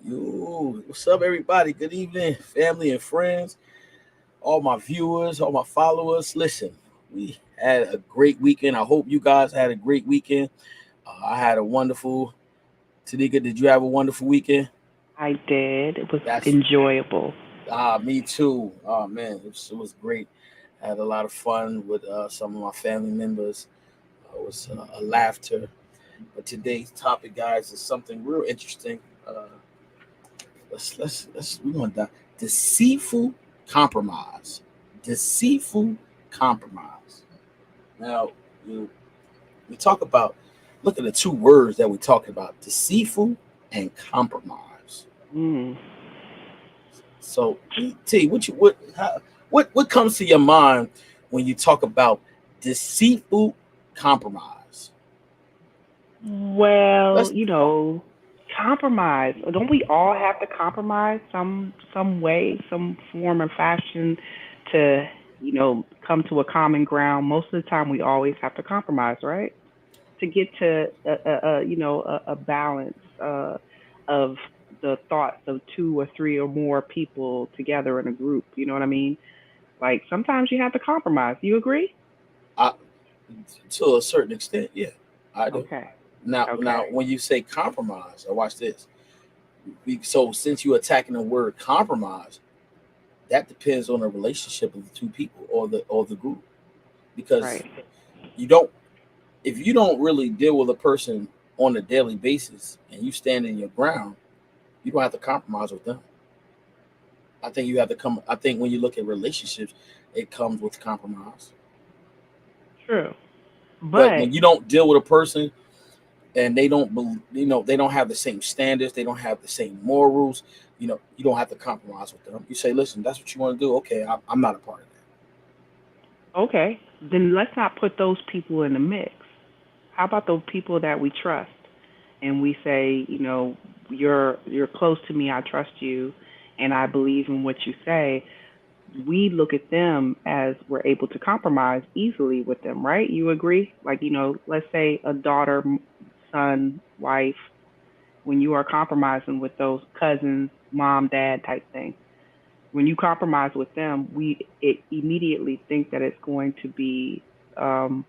Yo, what's up, everybody? Good evening, family and friends, all my viewers, all my followers. Listen, we had a great weekend. I hope you guys had a great weekend. I had a wonderful. Tanika, did you have a wonderful weekend? I did. It was That's enjoyable. me too. Oh man, it was great. I had a lot of fun with some of my family members. It was a laughter. But today's topic, guys, is something real interesting. Uh, let's we're gonna dive. Deceitful compromise. Deceitful compromise. Now, you, we talk about look at the two words that we talk about: deceitful and compromise. Mm. So, T, what comes to your mind when you talk about deceitful compromise? Well, Let's compromise. Don't we all have to compromise some way, some form or fashion to, come to a common ground? Most of the time we always have to compromise, right? To get to a balance of the thoughts of two or three or more people together in a group. You know what I mean? Like sometimes you have to compromise. You agree? I, to a certain extent, yeah, I do. Okay. Now, Okay. when you say compromise, or watch this. So since you're attacking the word compromise, that depends on the relationship of the two people or the group. Because Right. you don't if you don't really deal with a person on a daily basis and you stand in your ground, you don't have to compromise with them. I think you have to come. I think when you look at relationships, it comes with compromise. True. But But when you don't deal with a person and they don't, they don't have the same standards, they don't have the same morals. You don't have to compromise with them. You say, listen, that's what you want to do. Okay, I'm not a part of okay, then let's not put those people in the mix. How about the people that we trust and we say, you're close to me, I trust you, and I believe in what you say. We look at them as we're able to compromise easily with them, right? You agree? Like, let's say a daughter, son, wife, when you are compromising with those cousins, mom, dad type thing. When you compromise with them, we immediately think that it's going to be um,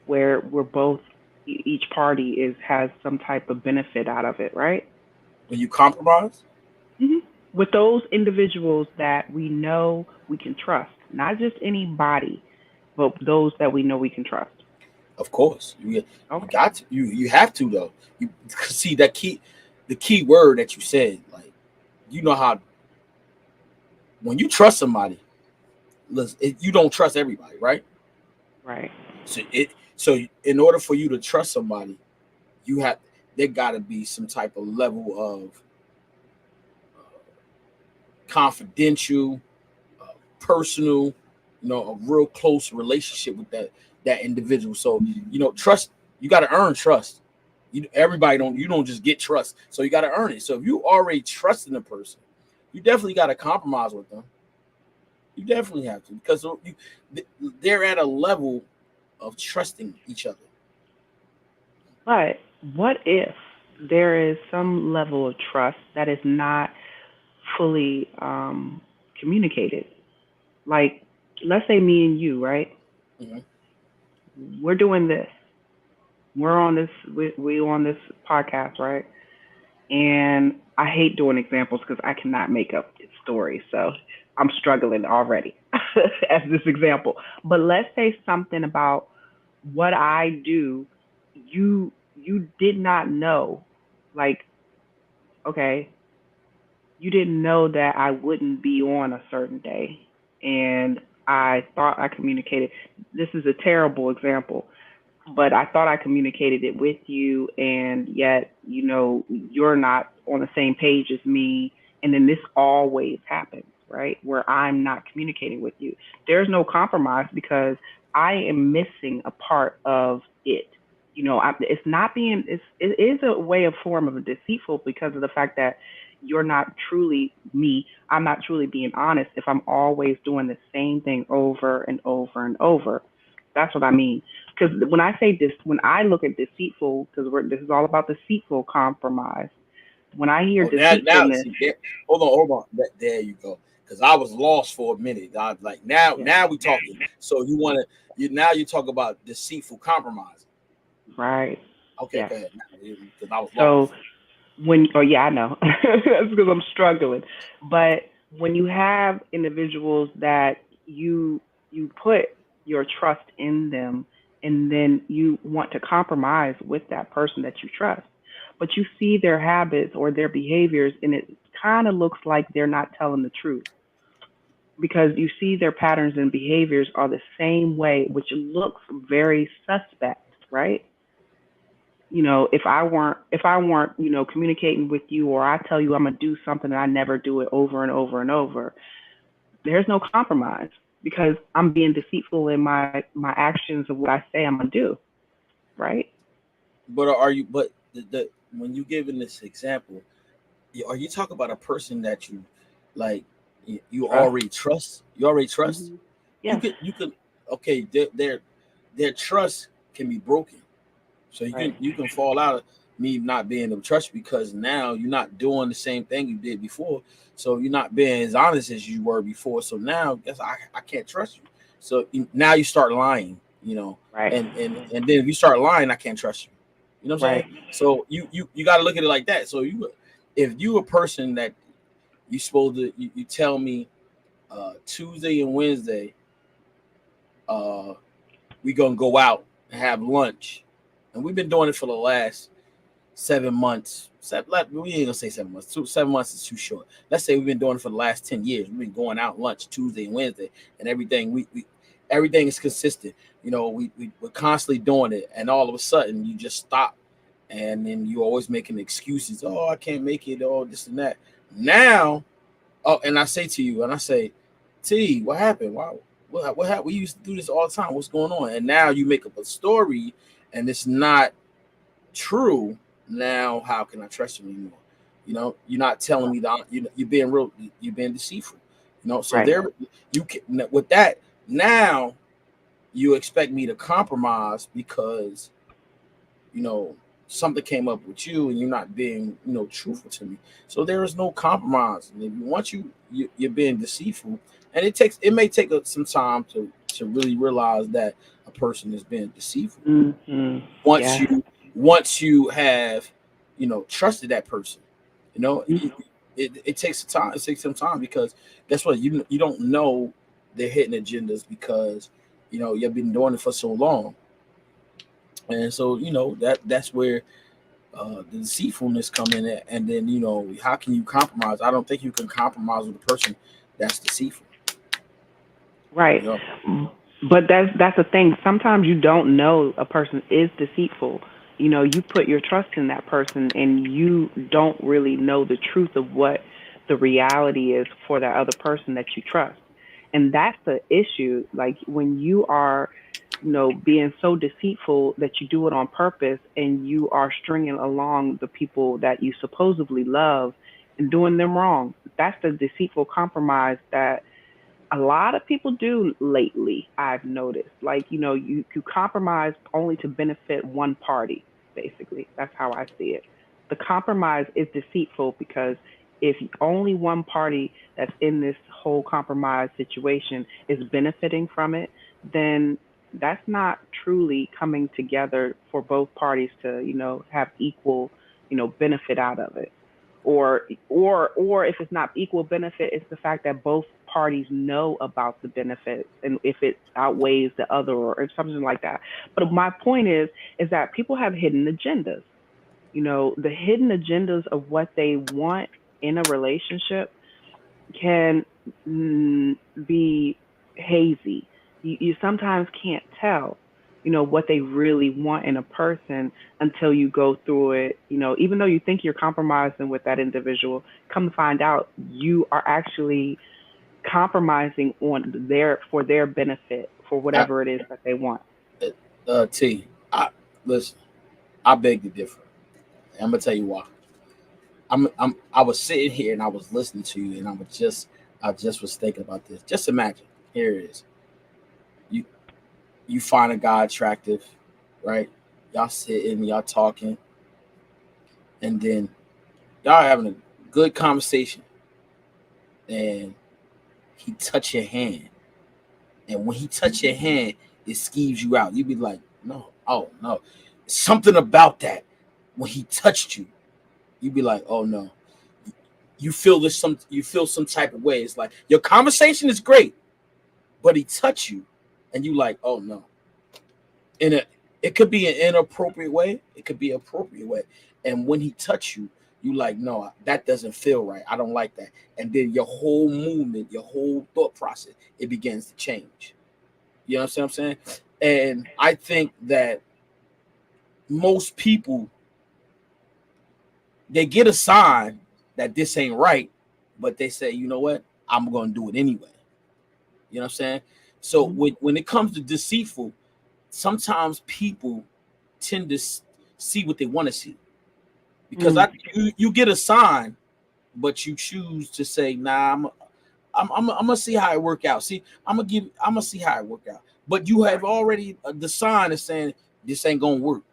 where we're both each party is has some type of benefit out of it, right? that. When you compromise, hmm With those individuals that we know we can trust, not just anybody, but those that we know we can trust. of course, you Okay. got to you have to though. You see that the key word that you said, like how when you trust somebody, listen, you don't trust everybody, right? Right. So in order for you to trust somebody, you have there got to be some type of level of confidential, uh, personal, a real close relationship with that individual. So trust, you got to earn trust. Everybody don't you don't just get trust, so you got to earn it. So if you already trusting a person, you definitely got to compromise with them. You definitely have to because they're at a level of trusting each other. But what if there is some level of trust that is not fully communicated? Like, let's say me and you, right? Hmm. We're doing this. We're on this. We on this podcast, right? And I hate doing examples because I cannot make up stories. So I'm struggling already as this example. But let's say something about what I do, you did not know. Like, okay, you didn't know that I wouldn't be on a certain day. And I thought I communicated. This is a terrible example, but I thought I communicated it with you, and yet, you're not on the same page as me. And then this always happens, right? Where I'm not communicating with you. There's no compromise because I am missing a part of it. It's not being, it is a way of form of a deceitful because of the fact that you're not truly me. I'm not truly being honest if I'm always doing the same thing over and over and over. That's what I mean. Because when I say this, when I look at deceitful, because this is all about deceitful compromise. When I hear Oh, now, deceitfulness, see, hold on. There you go. Because I was lost for a minute. I like yeah, now we talking. So you talk about deceitful compromise. right, Okay, yes. go ahead. Because I was So lost. oh yeah, I know. That's because I'm struggling. But when you have individuals that you put your trust in them, and then you want to compromise with that person that you trust, but you see their habits or their behaviors, and it kind of looks like they're not telling the truth, because you see their patterns and behaviors are the same way, which looks very suspect, right? If I weren't communicating with you, or I tell you I'm gonna do something and I never do it over and over and over, there's no compromise, because I'm being deceitful in my actions of what I say I'm gonna do, right? But are you? But the when you giving this example, are you talking about a person that you like? You Trust. already trust. You already trust. Hmm. You Yes. could. You could. Okay. Their trust can be broken. So Right. you can fall out of me not being able to trust you because now you're not doing the same thing you did before. So you're not being as honest as you were before. So now guess I can't trust you. So now you start lying, Right. and then if you start lying, I can't trust you. You know what I'm saying? Right. So you got to look at it like that. So if you a person that you supposed to you tell me Tuesday and Wednesday we gonna go out and have lunch, and we've been doing it for the last 7 months. We ain't gonna say 7 months. 7 months is too short. Let's say we've been doing it for the last 10 years. We've been going out lunch Tuesday and Wednesday, and everything. We everything is consistent. We're constantly doing it, and all of a sudden you just stop, and then you always making excuses. Oh, I can't make it. Oh, this and that. Now, oh, and I say to you, and I say, T, what happened? Wow. What happened? We used to do this all the time. What's going on? And now you make up a story, and it's not true. Now how can I trust you anymore? You're not telling me that you're being real. You're being deceitful. So Right. there you can with that. Now you expect me to compromise because you know something came up with you and you're not being truthful to me. So there is no compromise. And if you want you're being deceitful, and it may take some time to really realize that a person is being deceitful Hmm. once Yes. you have trusted that person. Mhm. It takes time. It takes some time because guess what? You don't know their hidden agendas because you've been doing it for so long. And so that's where the deceitfulness come in at. And then how can you compromise? I don't think you can compromise with a person that's deceitful. Right. you know But that's the thing. Sometimes you don't know a person is deceitful. You put your trust in that person, and you don't really know the truth of what the reality is for that other person that you trust. And that's the issue. Like when you are, being so deceitful that you do it on purpose, and you are stringing along the people that you supposedly love and doing them wrong. That's the deceitful compromise that a lot of people do lately. I've noticed, like, you compromise only to benefit one party. Basically, that's how I see it. The compromise is deceitful, because if only one party that's in this whole compromise situation is benefiting from it, then that's not truly coming together for both parties to have equal benefit out of it. Or if it's not equal benefit, it's the fact that both parties know about the benefits, and if it outweighs the other, or if something like that. But my point is that people have hidden agendas. The hidden agendas of what they want in a relationship can be hazy. You sometimes can't tell, what they really want in a person until you go through it. Even though you think you're compromising with that individual, come to find out you are actually compromising on for their benefit, for I, whatever it is that they want. T, listen. I beg to differ. I'm gonna tell you why. I was sitting here and I was listening to you, and I just was thinking about this. Just imagine, here it is. You you find a guy attractive, right? Y'all sitting, y'all talking, and then Y'all having a good conversation, and he touch your hand, and when he touch your hand, it skeeves you out. You be like, no, oh no, something about that. When he touched you, you be like, oh no. You feel this some you feel some type of way. It's like your conversation is great, but he touch you, and you like, oh no. In a It could be an inappropriate way, it could be an appropriate way. And when he touch you, you like, no, that doesn't feel right. I don't like that. And then your whole movement, your whole thought process, it begins to change. You know what I'm saying? And I think that most people, they get a sign that this ain't right, but they say, you know what? I'm gonna do it anyway. You know what I'm saying? So Mhm. when it comes to deceitful, sometimes people tend to see what they want to see, because Mm. you get a sign, but you choose to say, nah, I'm gonna see how it work out. See, I'm gonna see how it work out. But you have already the sign is saying this ain't gonna work,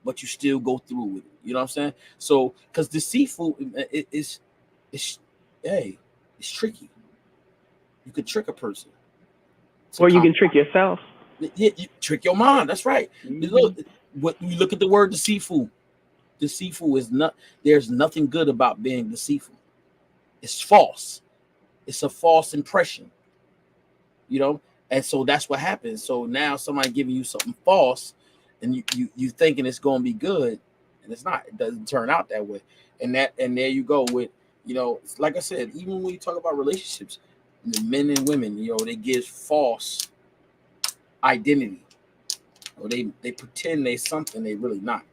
but you still go through with it. You know what I'm saying? So because deceitful it's hey, it's tricky. You could trick a person to Or you can compromise. trick yourself. You trick your mind. That's right. Hmm. Look, what you look at the word deceitful. Deceitful is not. There's nothing good about being deceitful. It's false. It's a false impression. You know, and so that's what happens. So now somebody giving you something false, and you thinking it's going to be good, and it's not. It doesn't turn out that way. And there you go with, like I said, even when you talk about relationships, the men and women, they give false identity, or they pretend they something they really not.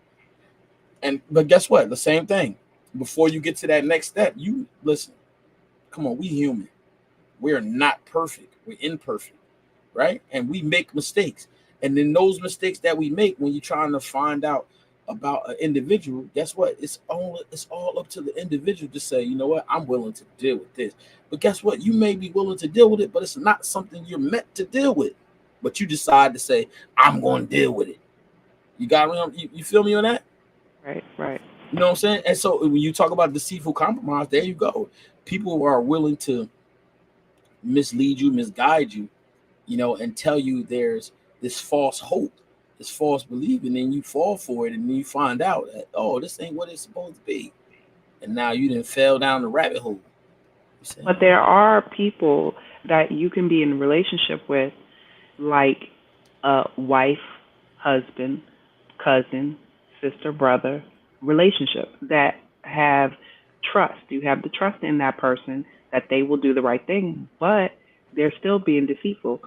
And but guess what? The same thing. Before you get to that next step, you listen. Come on, we human. We're not perfect. We're imperfect, right? And we make mistakes. And then those mistakes that we make when you're trying to find out about an individual, guess what? It's all up to the individual to say, you know what, I'm willing to deal with this. But guess what? You may be willing to deal with it, but it's not something you're meant to deal with. But you decide to say, I'm going to deal with it. You got me? You feel me on that? Right, right. You know what I'm saying? And so when you talk about deceitful compromise, there you go. People are willing to mislead you, misguide you, and tell you there's this false hope, this false belief, and then you fall for it, and then you find out that, oh, this ain't what it's supposed to be, and now you didn't fell down the rabbit hole. You say, But there are people that you can be in a relationship with, like a wife, husband, cousin, sister, brother relationship that have trust. You have the trust in that person that they will do the right thing, but they're still being deceitful.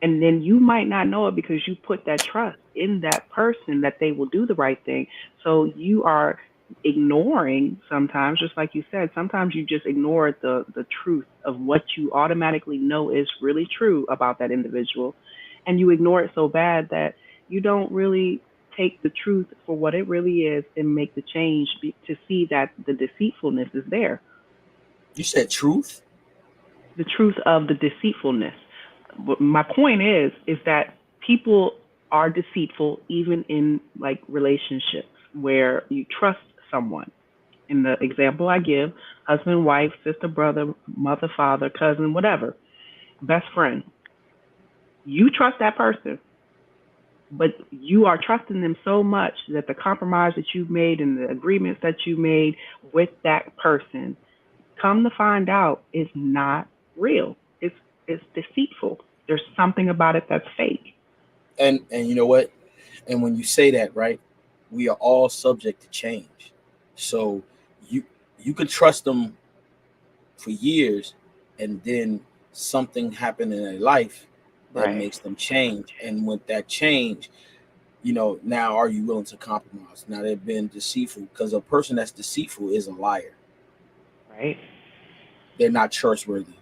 And then you might not know it because you put that trust in that person that they will do the right thing. So you are ignoring sometimes, just like you said, sometimes you just ignore the truth of what you automatically know is really true about that individual, and you ignore it so bad that you don't really take the truth for what it really is and make the change to see that the deceitfulness is there. you said truth. The truth of the deceitfulness. But my point is that people are deceitful even in like relationships where you trust someone. In the example I give, husband, wife, sister, brother, mother, father, cousin, whatever, best friend. You trust that person, but you are trusting them so much that the compromise that you've made and the agreements that you made with that person, come to find out, is not real. It's deceitful. There's something about it that's fake. And you know what? And when you say that, right, we are all subject to change. So you you could trust them for years, and then something happened in their life that Right. makes them change. And with that change, now are you willing to compromise? Now they've been deceitful, because a person that's deceitful is a liar. Right. They're not trustworthy.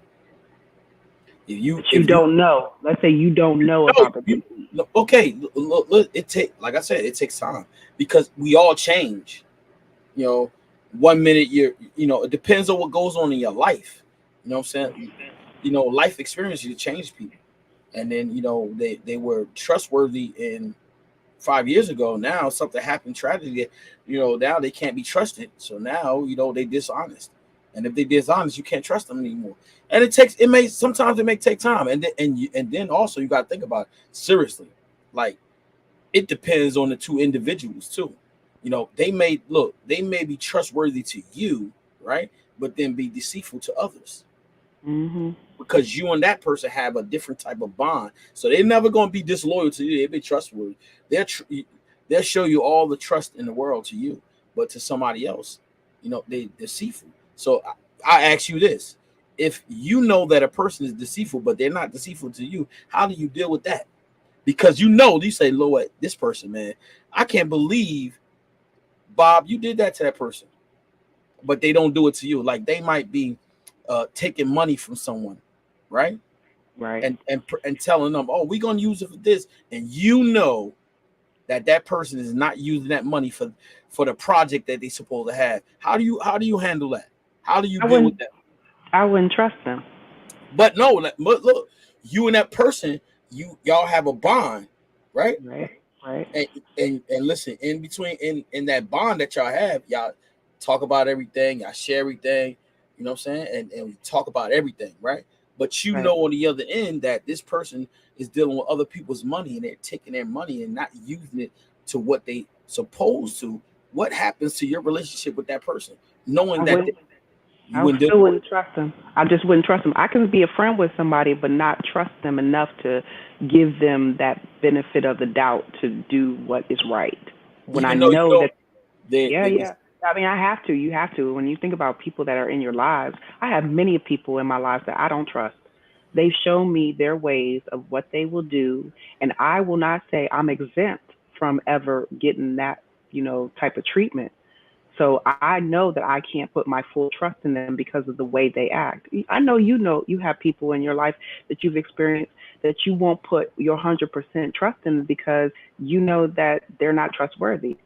But you If you don't know. Let's say you don't know no, about the deceit. okay, look, it take like I said, it takes time, because we all change. You know, one minute it depends on what goes on in your life. You know what I'm saying? Life experience you change people, and then they were trustworthy in 5 years ago. Now something happened, tragedy. Now they can't be trusted. So now they dishonest, and if they dishonest, you can't trust them anymore. And sometimes it may take time, and then also you got to think about it seriously, like it depends on the two individuals too. They may be trustworthy to you, right? But then be deceitful to others Mhm. because you and that person have a different type of bond. So they're never going to be disloyal to you. They'll be trustworthy. They'll show you all the trust in the world to you, but to somebody else, they deceitful. So I ask you this: if you know that a person is deceitful, but they're not deceitful to you, how do you deal with that? Because you say, Lord, this person, man, I can't believe, Bob, you did that to that person, but they don't do it to you. Like they might be taking money from someone, right? Right. And telling them, oh, we're gonna use it for this, and that person is not using that money for the project that they supposed to have. How do you handle that? How do you I deal with wouldn't. that? I wouldn't trust them. But no, but look, you and that person, y'all have a bond, right? Right. Right. And listen, in between in that bond that y'all have, y'all talk about everything, y'all share everything, you know what I'm saying? And we talk about everything, right? But Right. on the other end that this person is dealing with other people's money and they're taking their money and not using it to what they supposed to. What happens to your relationship with that person? Knowing I that wouldn't. you I wouldn't deal still wouldn't trust them. I just wouldn't trust them. I can be a friend with somebody, but not trust them enough to give them that benefit of the doubt to do what is right. When I even though know that, yeah, they yeah. I mean, I have to. You have to. When you think about people that are in your lives, I have many people in my lives that I don't trust. They've shown me their ways of what they will do, and I will not say I'm exempt from ever getting that, type of treatment. So I know that I can't put my full trust in them because of the way they act. I know you have people in your life that you've experienced that you won't put your 100% trust in because you know that they're not trustworthy.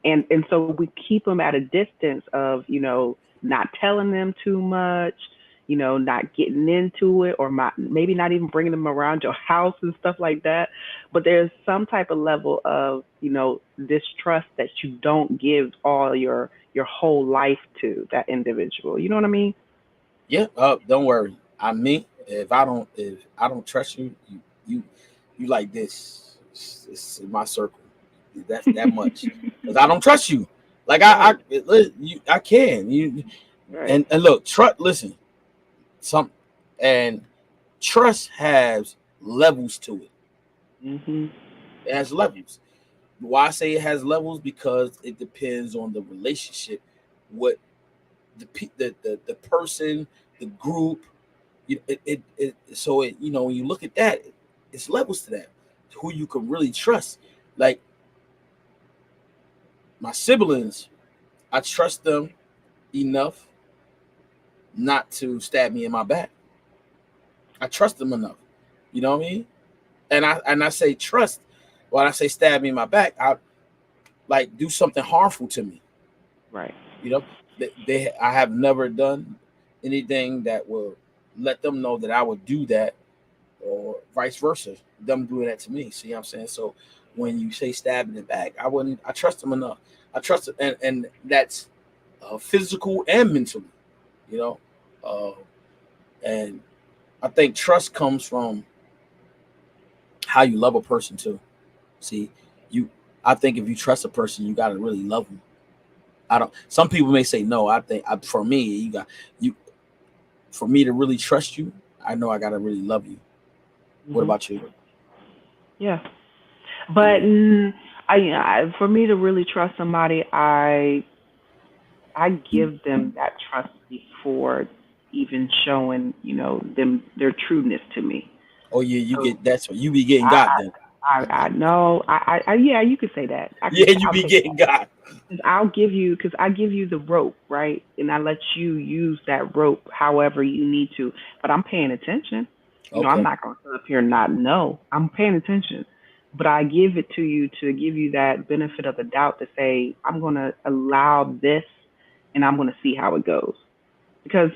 And so we keep them at a distance of, not telling them too much, not getting into it or maybe not even bringing them around your house and stuff like that. But there's some type of level of, distrust that you don't give all your whole life to that individual. You know what I mean? Yeah, don't worry. If I don't trust you, you you like this. It's in my circle. That's that much. Because I don't trust you. Like Right. I can. Right. And look, trust listen, some and trust has levels to it. Mhm. It has levels. Why I say it has levels? Because it depends on the relationship, what the person, the group. When you look at that, it's levels to that. Who you can really trust. Like my siblings, I trust them enough not to stab me in my back. I trust them enough. You know what I mean? And I say trust when I say stab me in my back. I like do something harmful to me. Right. You know, I have never done anything that will let them know that I would do that, or vice versa, them doing that to me. See what I'm saying? So when you say stab in the back, I trust them enough. I trust them, and that's physical and mentally, you know. Uh, and I think trust comes from how you love a person too. See, you. I think if you trust a person, you got to really love them. I don't. Some people may say no. For me, you. For me to really trust you, I know I got to really love you. What Mhm. about you? Yeah. But for me to really trust somebody, I give them that trust before even showing, them their trueness to me. Oh yeah, you So get that's what you be getting I got then. I know yeah, you could say that. Yeah, you I'll be say getting got. because I give you the rope, right? And I let you use that rope however you need to. But I'm paying attention. I'm Okay. not going to sit up here and not know. I'm paying attention. But I give it to you to give you that benefit of the doubt to say, I'm going to allow this and I'm going to see how it goes. Because,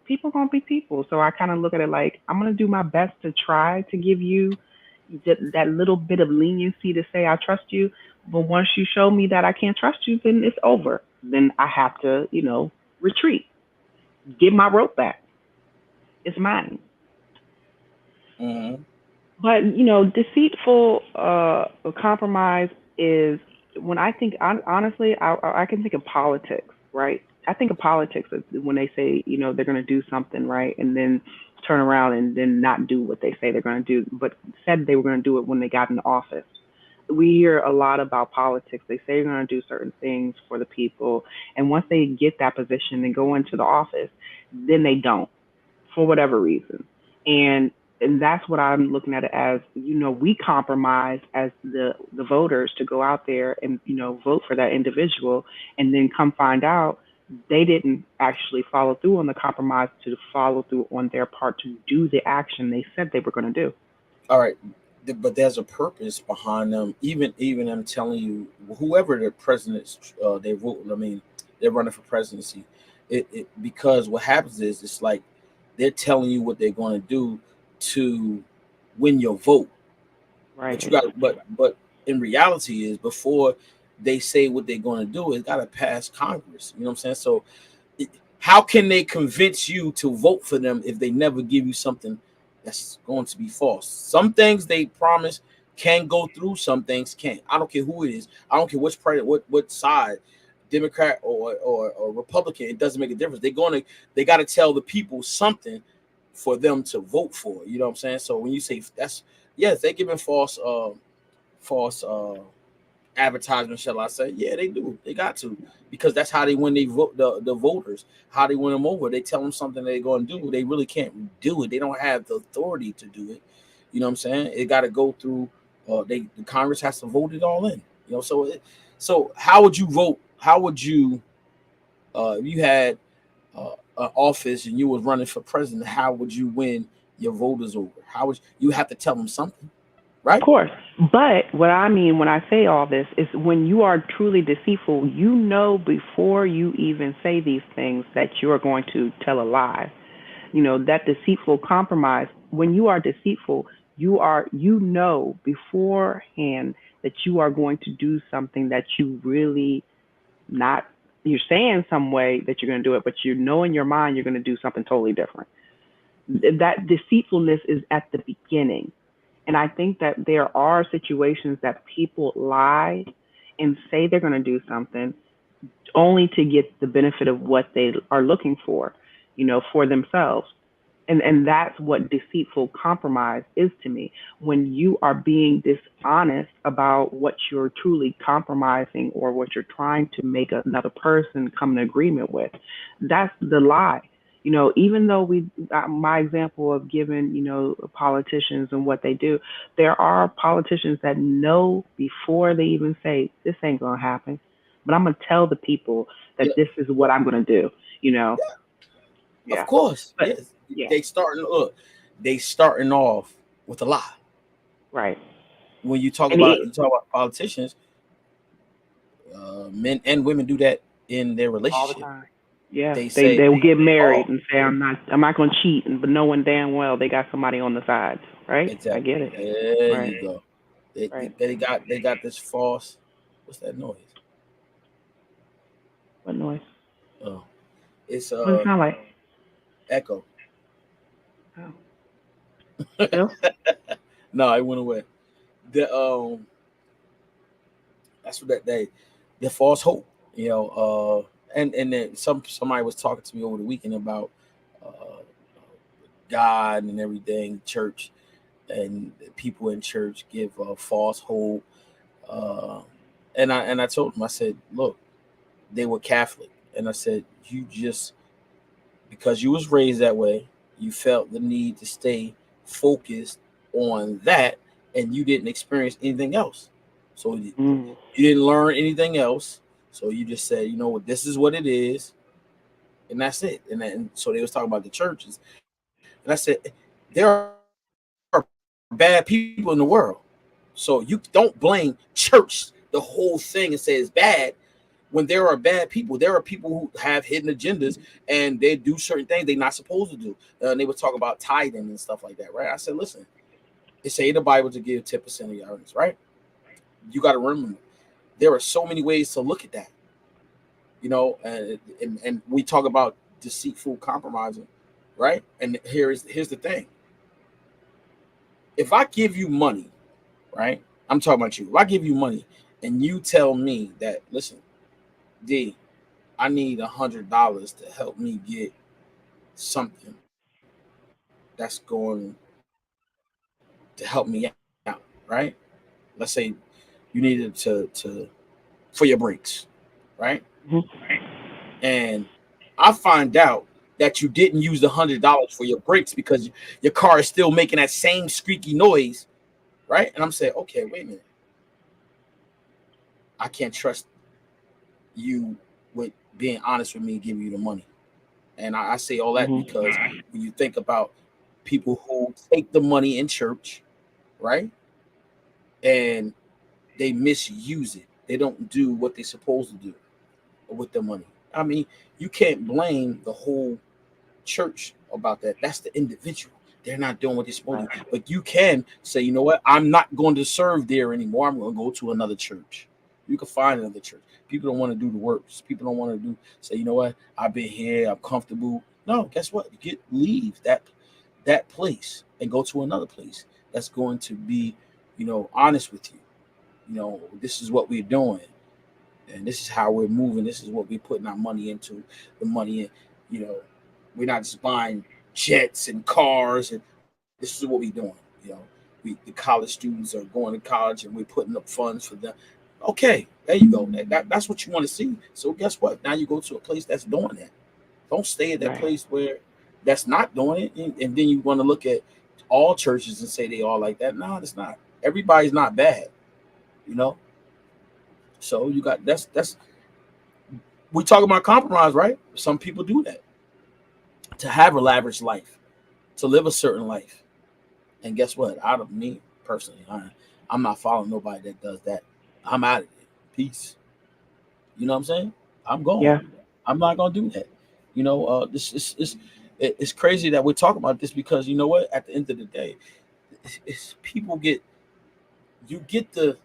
people going to be people. So I kind of look at it like, I'm going to do my best to try to give you, that little bit of leniency to say I trust you. But once you show me that I can't trust you, then it's over. Then I have to, retreat, get my rope back. It's mine. Mm-hmm. But deceitful compromise is when I think honestly, I can think of politics, right? I think of politics when they say they're going to do something right, and then turn around and then not do what they say they're going to do, but said they were going to do it when they got in office. We hear a lot about politics. They say they're going to do certain things for the people, and once they get that position and go into the office, then they don't for whatever reason. And and that's what I'm looking at it as. We compromise as the voters to go out there and vote for that individual, and then come find out they didn't actually follow through on the compromise to follow through on their part to do the action they said they were going to do. All right, but there's a purpose behind them. Even I'm telling you, whoever the presidents they vote. I mean, they're running for presidency. It because what happens is it's like they're telling you what they're going to do to win your vote. But you Right. got but in reality is before they say what they're going to do, it's got to pass Congress. You know what I'm saying? So how can they convince you to vote for them if they never give you something that's going to be false? Some things they promise can go through, some things can't. I don't care who it is. I don't care which party, what side, Democrat or Republican. It doesn't make a difference. They got to tell the people something for them to vote for. You know what I'm saying? So when you say that's yes, they're giving false advertisement, shall I say? Yeah, they do. They got to because that's how they win they vote the voters. How they win them over. They tell them something they're going to do. They really can't do it. They don't have the authority to do it. You know what I'm saying? It got to go through. The Congress has to vote it all in. So how would you vote? How would you if you had an office and you was running for president? How would you win your voters over? How would you have to tell them something, Of right? course. But what I mean when I say all this is when you are truly deceitful, you know before you even say these things that you are going to tell a lie. That deceitful compromise, when you are deceitful, you know beforehand that you are going to do something that you really not you're saying some way that you're going to do it, but you know in your mind you're going to do something totally different. That deceitfulness is at the beginning. And I think that there are situations that people lie and say they're going to do something only to get the benefit of what they are looking for themselves. And that's what deceitful compromise is to me. When you are being dishonest about what you're truly compromising or what you're trying to make another person come in agreement with, that's the lie. Even though my example of giving, politicians and what they do, there are politicians that know before they even say, this ain't going to happen, but I'm going to tell the people that Yeah, this is what I'm going to do, you know? of Yeah. course. But Yes. yeah, They starting off with a lie. right. When you talk And about politicians, men and women do that in their all the relationship. time. Yeah, They they say, they will get married "Oh, and say I'm not going to cheat, but knowing damn well they got somebody on the sides, right? I exactly. get it. There Right, you go. They, right. they got this false. What's that noise? What noise? Oh, it's What does it sound like? echo. Oh, still. No, it went away. The That's what that they the false hope. And then somebody was talking to me over the weekend about uh, God and everything, church, and people in church give false hope. Uh, and I told him, I said, look, they were Catholic, and I said, you just because you was raised that way, you felt the need to stay focused on that, and you didn't experience anything else. So Mm. you didn't learn anything else. So you just said, you know what, this is what it is, and that's it. And so they was talking about the churches, and I said, there are bad people in the world. So you don't blame church the whole thing and say it's bad when there are bad people. There are people who have hidden agendas and they do certain things they're not supposed to do. And they would talk about tithing and stuff like that, right? I said, listen, It say in the Bible to give 10% of your earnings, right? You got to remember there are so many ways to look at that, and we talk about deceitful compromising, right? And here's the thing: if I give you money, right? I'm talking about you. If I give you money and you tell me that, listen, D, I need $100 to help me get something that's going to help me out, right? Let's say you needed to for your brakes, right? Mm-hmm. And I find out that you didn't use the $100 for your brakes because your car is still making that same squeaky noise, right? And I'm saying, okay, wait a minute, I can't trust you with being honest with me and giving you the money. And I say all that Mm-hmm. because when you think about people who take the money in church, right, and they misuse it, they don't do what they're supposed to do with the money. I mean, you can't blame the whole church about that. That's the individual. They're not doing what they're supposed Right. to do. But you can say, you know what? I'm not going to serve there anymore. I'm going to go to another church. You can find another church. People don't want to do the works. People don't want to say, you know what? I've been here. I'm comfortable. No, guess what? Leave that place and go to another place that's going to be, honest with you. This is what we're doing, and this is how we're moving. This is what we're putting our money into. The money in, you know, we're not just buying jets and cars, and this is what we're doing. You know, the college students are going to college, and we're putting up funds for them. Okay, there you go. That's what you want to see. So guess what? Now you go to a place that's doing that. Don't stay at that Right. place where that's not doing it, and then you want to look at all churches and say they all like that. No, it's not. Everybody's not bad. You know. So you got that's we talk about compromise, right? Some people do that to have a lavish life, to live a certain life. And guess what? Out of me personally, I'm not following nobody that does that. I'm out of it. Peace. You know what I'm saying? I'm gone. Yeah. I'm not gonna do that. This is it's crazy that we're talking about this because you know what? At the end of the day, it's people you get the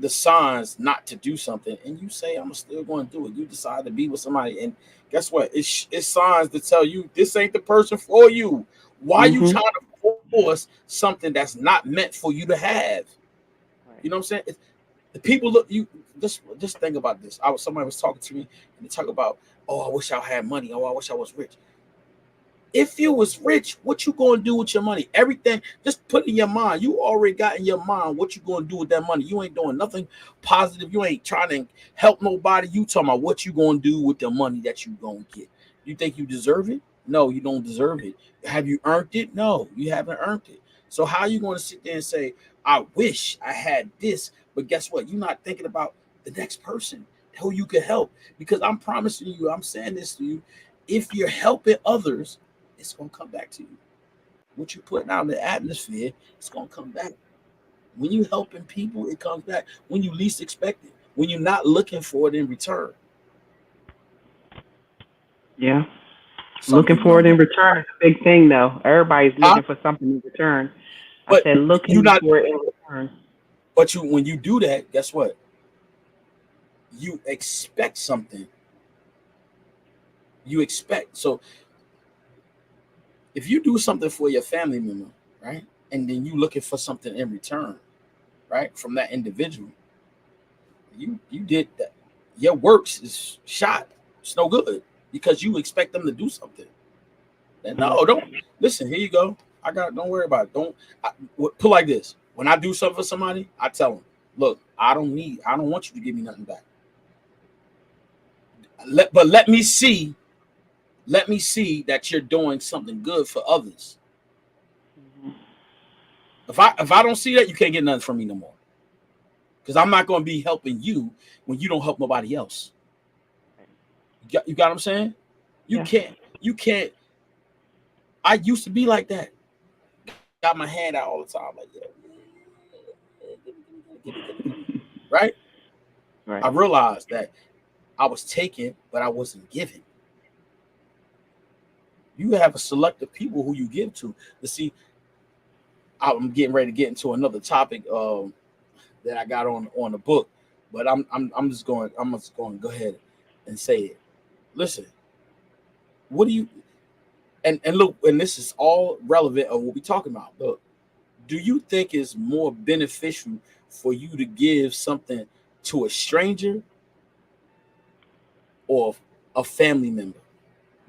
signs not to do something, and you say I'm still going to do it. You decide to be with somebody, and guess what? It's signs to tell you this ain't the person for you. Why you Mm-hmm. trying to force something that's not meant for you to have? You Right. know what I'm saying? The people look you. Just think about this. Somebody was talking to me, and they talk about, oh, I wish I had money. Oh, I wish I was rich. If you was rich, what you gonna do with your money? Everything, just put in your mind. You already got in your mind what you gonna do with that money. You ain't doing nothing positive. You ain't trying to help nobody. You talking about what you gonna do with the money that you gonna get. You think you deserve it? No, you don't deserve it. Have you earned it? No, you haven't earned it. So how are you gonna sit there and say, I wish I had this, but guess what? You're not thinking about the next person who you could help. Because I'm promising you, I'm saying this to you, if you're helping others, it's gonna come back to you. What you putting out in the atmosphere, it's gonna come back. When you helping people, it comes back. When you least expect it. When you're not looking for it in return. Yeah. Some Looking people for don't it do in it. return is a big thing, though. Everybody's Huh? looking for something in return. I But said you looking not for it in return. but you when you do that, guess what? You expect something. You expect. So if you do something for your family member, right? And then you looking for something in return, right? From that individual, you did that. Your works is shot. It's no good because you expect them to do something. And Mm-hmm. no, don't listen. Here you go. I got. Don't worry about it. Don't put like this. When I do something for somebody, I tell them, look, I don't need. I don't want you to give me nothing back. But let me see. Let me see that you're doing something good for others. Mm-hmm. If I don't see that, you can't get nothing from me no more. Because I'm not going to be helping you when you don't help nobody else. You got what I'm saying? You Yeah. can't. You can't. I used to be like that. Got my hand out all the time, like give me, right? I Right. realized that I was taking, but I wasn't giving. You have a select of people who you give to. See, I'm getting ready to get into another topic that I got on the book, but I'm just going to go ahead and say it. Listen, what do you and look, and this is all relevant of what we're talking about. Look, do you think it's more beneficial for you to give something to a stranger or a family member?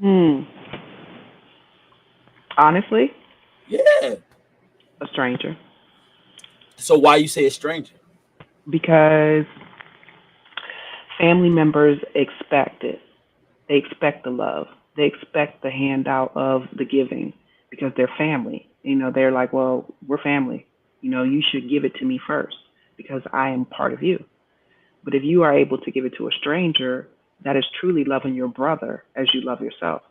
Hmm. Honestly, Yeah. a stranger. So why you say a stranger? Because family members expect it. They expect the love. They expect the handout of the giving because they're family. They're like, well, we're family. You should give it to me first because I am part of you. But if you are able to give it to a stranger, that is truly loving your brother as you love yourself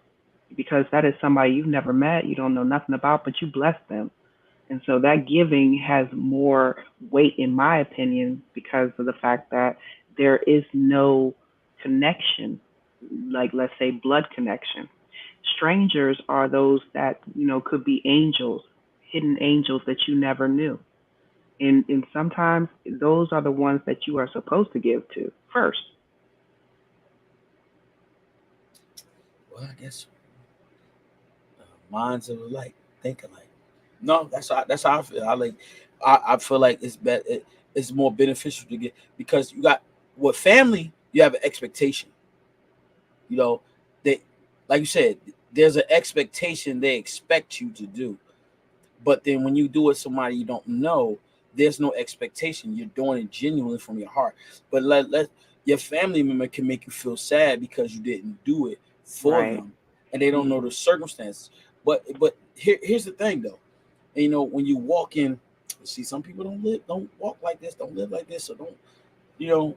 because that is somebody you've never met, you don't know nothing about, but you bless them. And so that giving has more weight, in my opinion, because of the fact that there is no connection, like let's say blood connection. Strangers are those that, could be angels, hidden angels that you never knew. And sometimes those are the ones that you are supposed to give to first. Well, I guess minds are alike, think alike. No, that's how I feel. I feel like it's more beneficial to get because you got with family you have an expectation. You know, they like you said, there's an expectation they expect you to do. But then when you do it somebody you don't know, there's no expectation. You're doing it genuinely from your heart. But let your family member can make you feel sad because you didn't do it for Right. them and they don't know Mm. the circumstances. But here's the thing though. And, when you walk in, see some people don't walk like this, don't live like this, or don't you know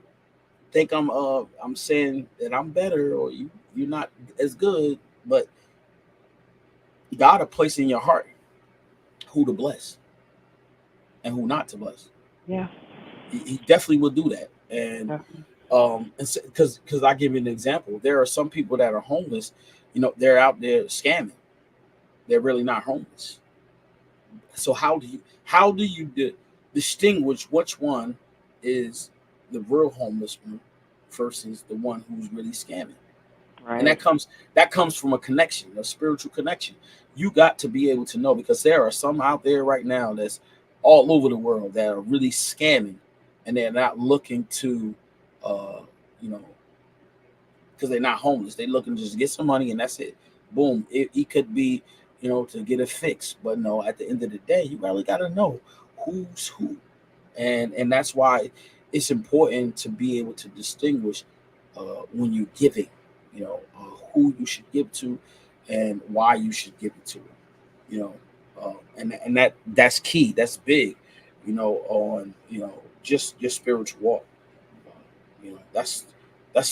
think I'm saying that I'm better or you're not as good, but God will place in your heart who to bless and who not to bless. Yeah. He definitely will do that. And Definitely. because I give you an example, there are some people that are homeless. They're out there scamming. They're really not homeless. So how do you distinguish which one is the real homeless one versus the one who's really scamming? And Right. that comes from a connection, a spiritual connection. You got to be able to know because there are some out there right now that's all over the world that are really scamming, and they're not looking to, uh, you know, because they're not homeless. They're looking to just get some money and that's it. Boom. It could be, to get a fix, but no. At the end of the day, you really got to know who's who, and that's why it's important to be able to distinguish when you're giving, who you should give to, and why you should give it to them. You know, and that's key. That's big. On just your spiritual walk. That's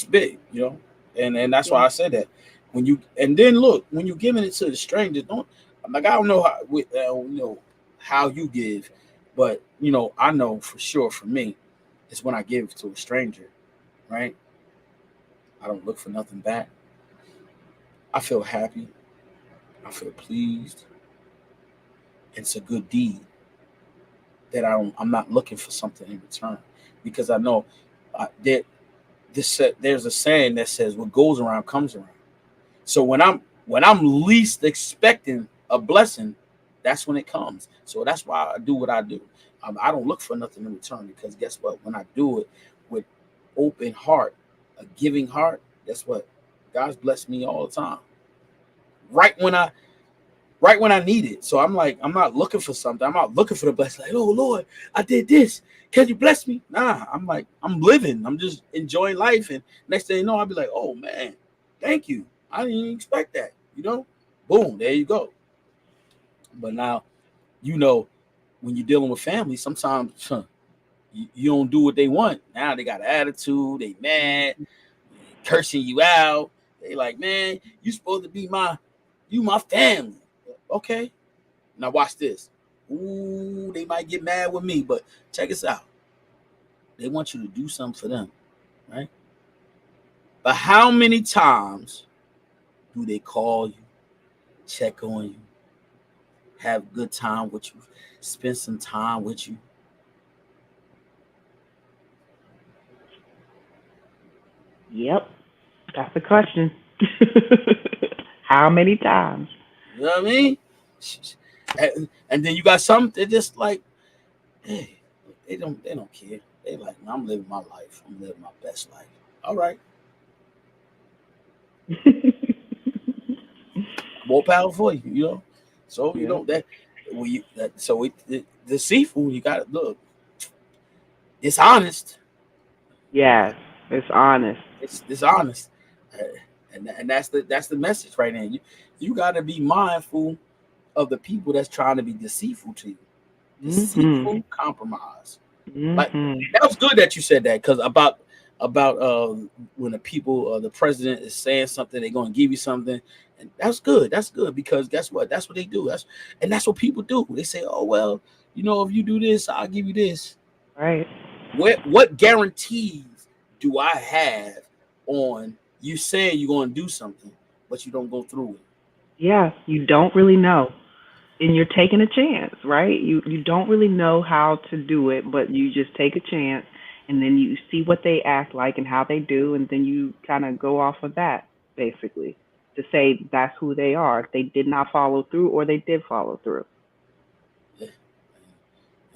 big. And that's Yeah. why I said that and then look when you giving it to the stranger, don't like I don't know how you give, but I know for sure for me, it's when I give to a stranger, right? I don't look for nothing back. I feel happy. I feel pleased. It's a good deed that I'm not looking for something in return because I know that there's a saying that says what goes around comes around. So when I'm least expecting a blessing, that's when it comes. So that's why I do what I do. I don't look for nothing in return because guess what? When I do it with open heart, a giving heart, guess what? God's blessed me all the time. Right when I right when I need it. So I'm like, I'm not looking for something. I'm not looking for the blessing. Like, oh Lord, I did this. Can you bless me? Nah, I'm like, I'm living. I'm just enjoying life. And next thing you know, I'll be like, oh man, thank you. I didn't even expect that. Boom, there you go. But now, you know, when you're dealing with family, sometimes you don't do what they want. Now they got an attitude. They mad, cursing you out. They like, man, you supposed to be my family. Okay, now watch this. Ooh, they might get mad with me, but check this out. They want you to do something for them, right? But how many times do they call you, check on you, have good time with you, spend some time with you? Yep, that's the question. How many times? You know what I mean? And then you got some that just like, hey, they don't care. They like, I'm living my life. I'm living my best life. All right, more power for you. You know, so you Yeah. know that when you that so the seafood you got to look. It's honest. Yes, it's honest. It's honest, Uh, and that's the message right now. You got to be mindful of the people that's trying to be deceitful to you. Mhm. Deceitful compromise. Like Mhm. that was good that you said that because about when the people the president is saying something, they're gonna give you something, and that's good. That's good because guess what? That's what they do. That's what people do. They say, oh well, if you do this, I'll give you this. Right. What guarantees do I have on you saying you're gonna do something, but you don't go through it? Yeah, you don't really know. And you're taking a chance, right? You don't really know how to do it, but you just take a chance and then you see what they act like and how they do and then you kind of go off of that basically to say that's who they are. If they did not follow through or they did follow through.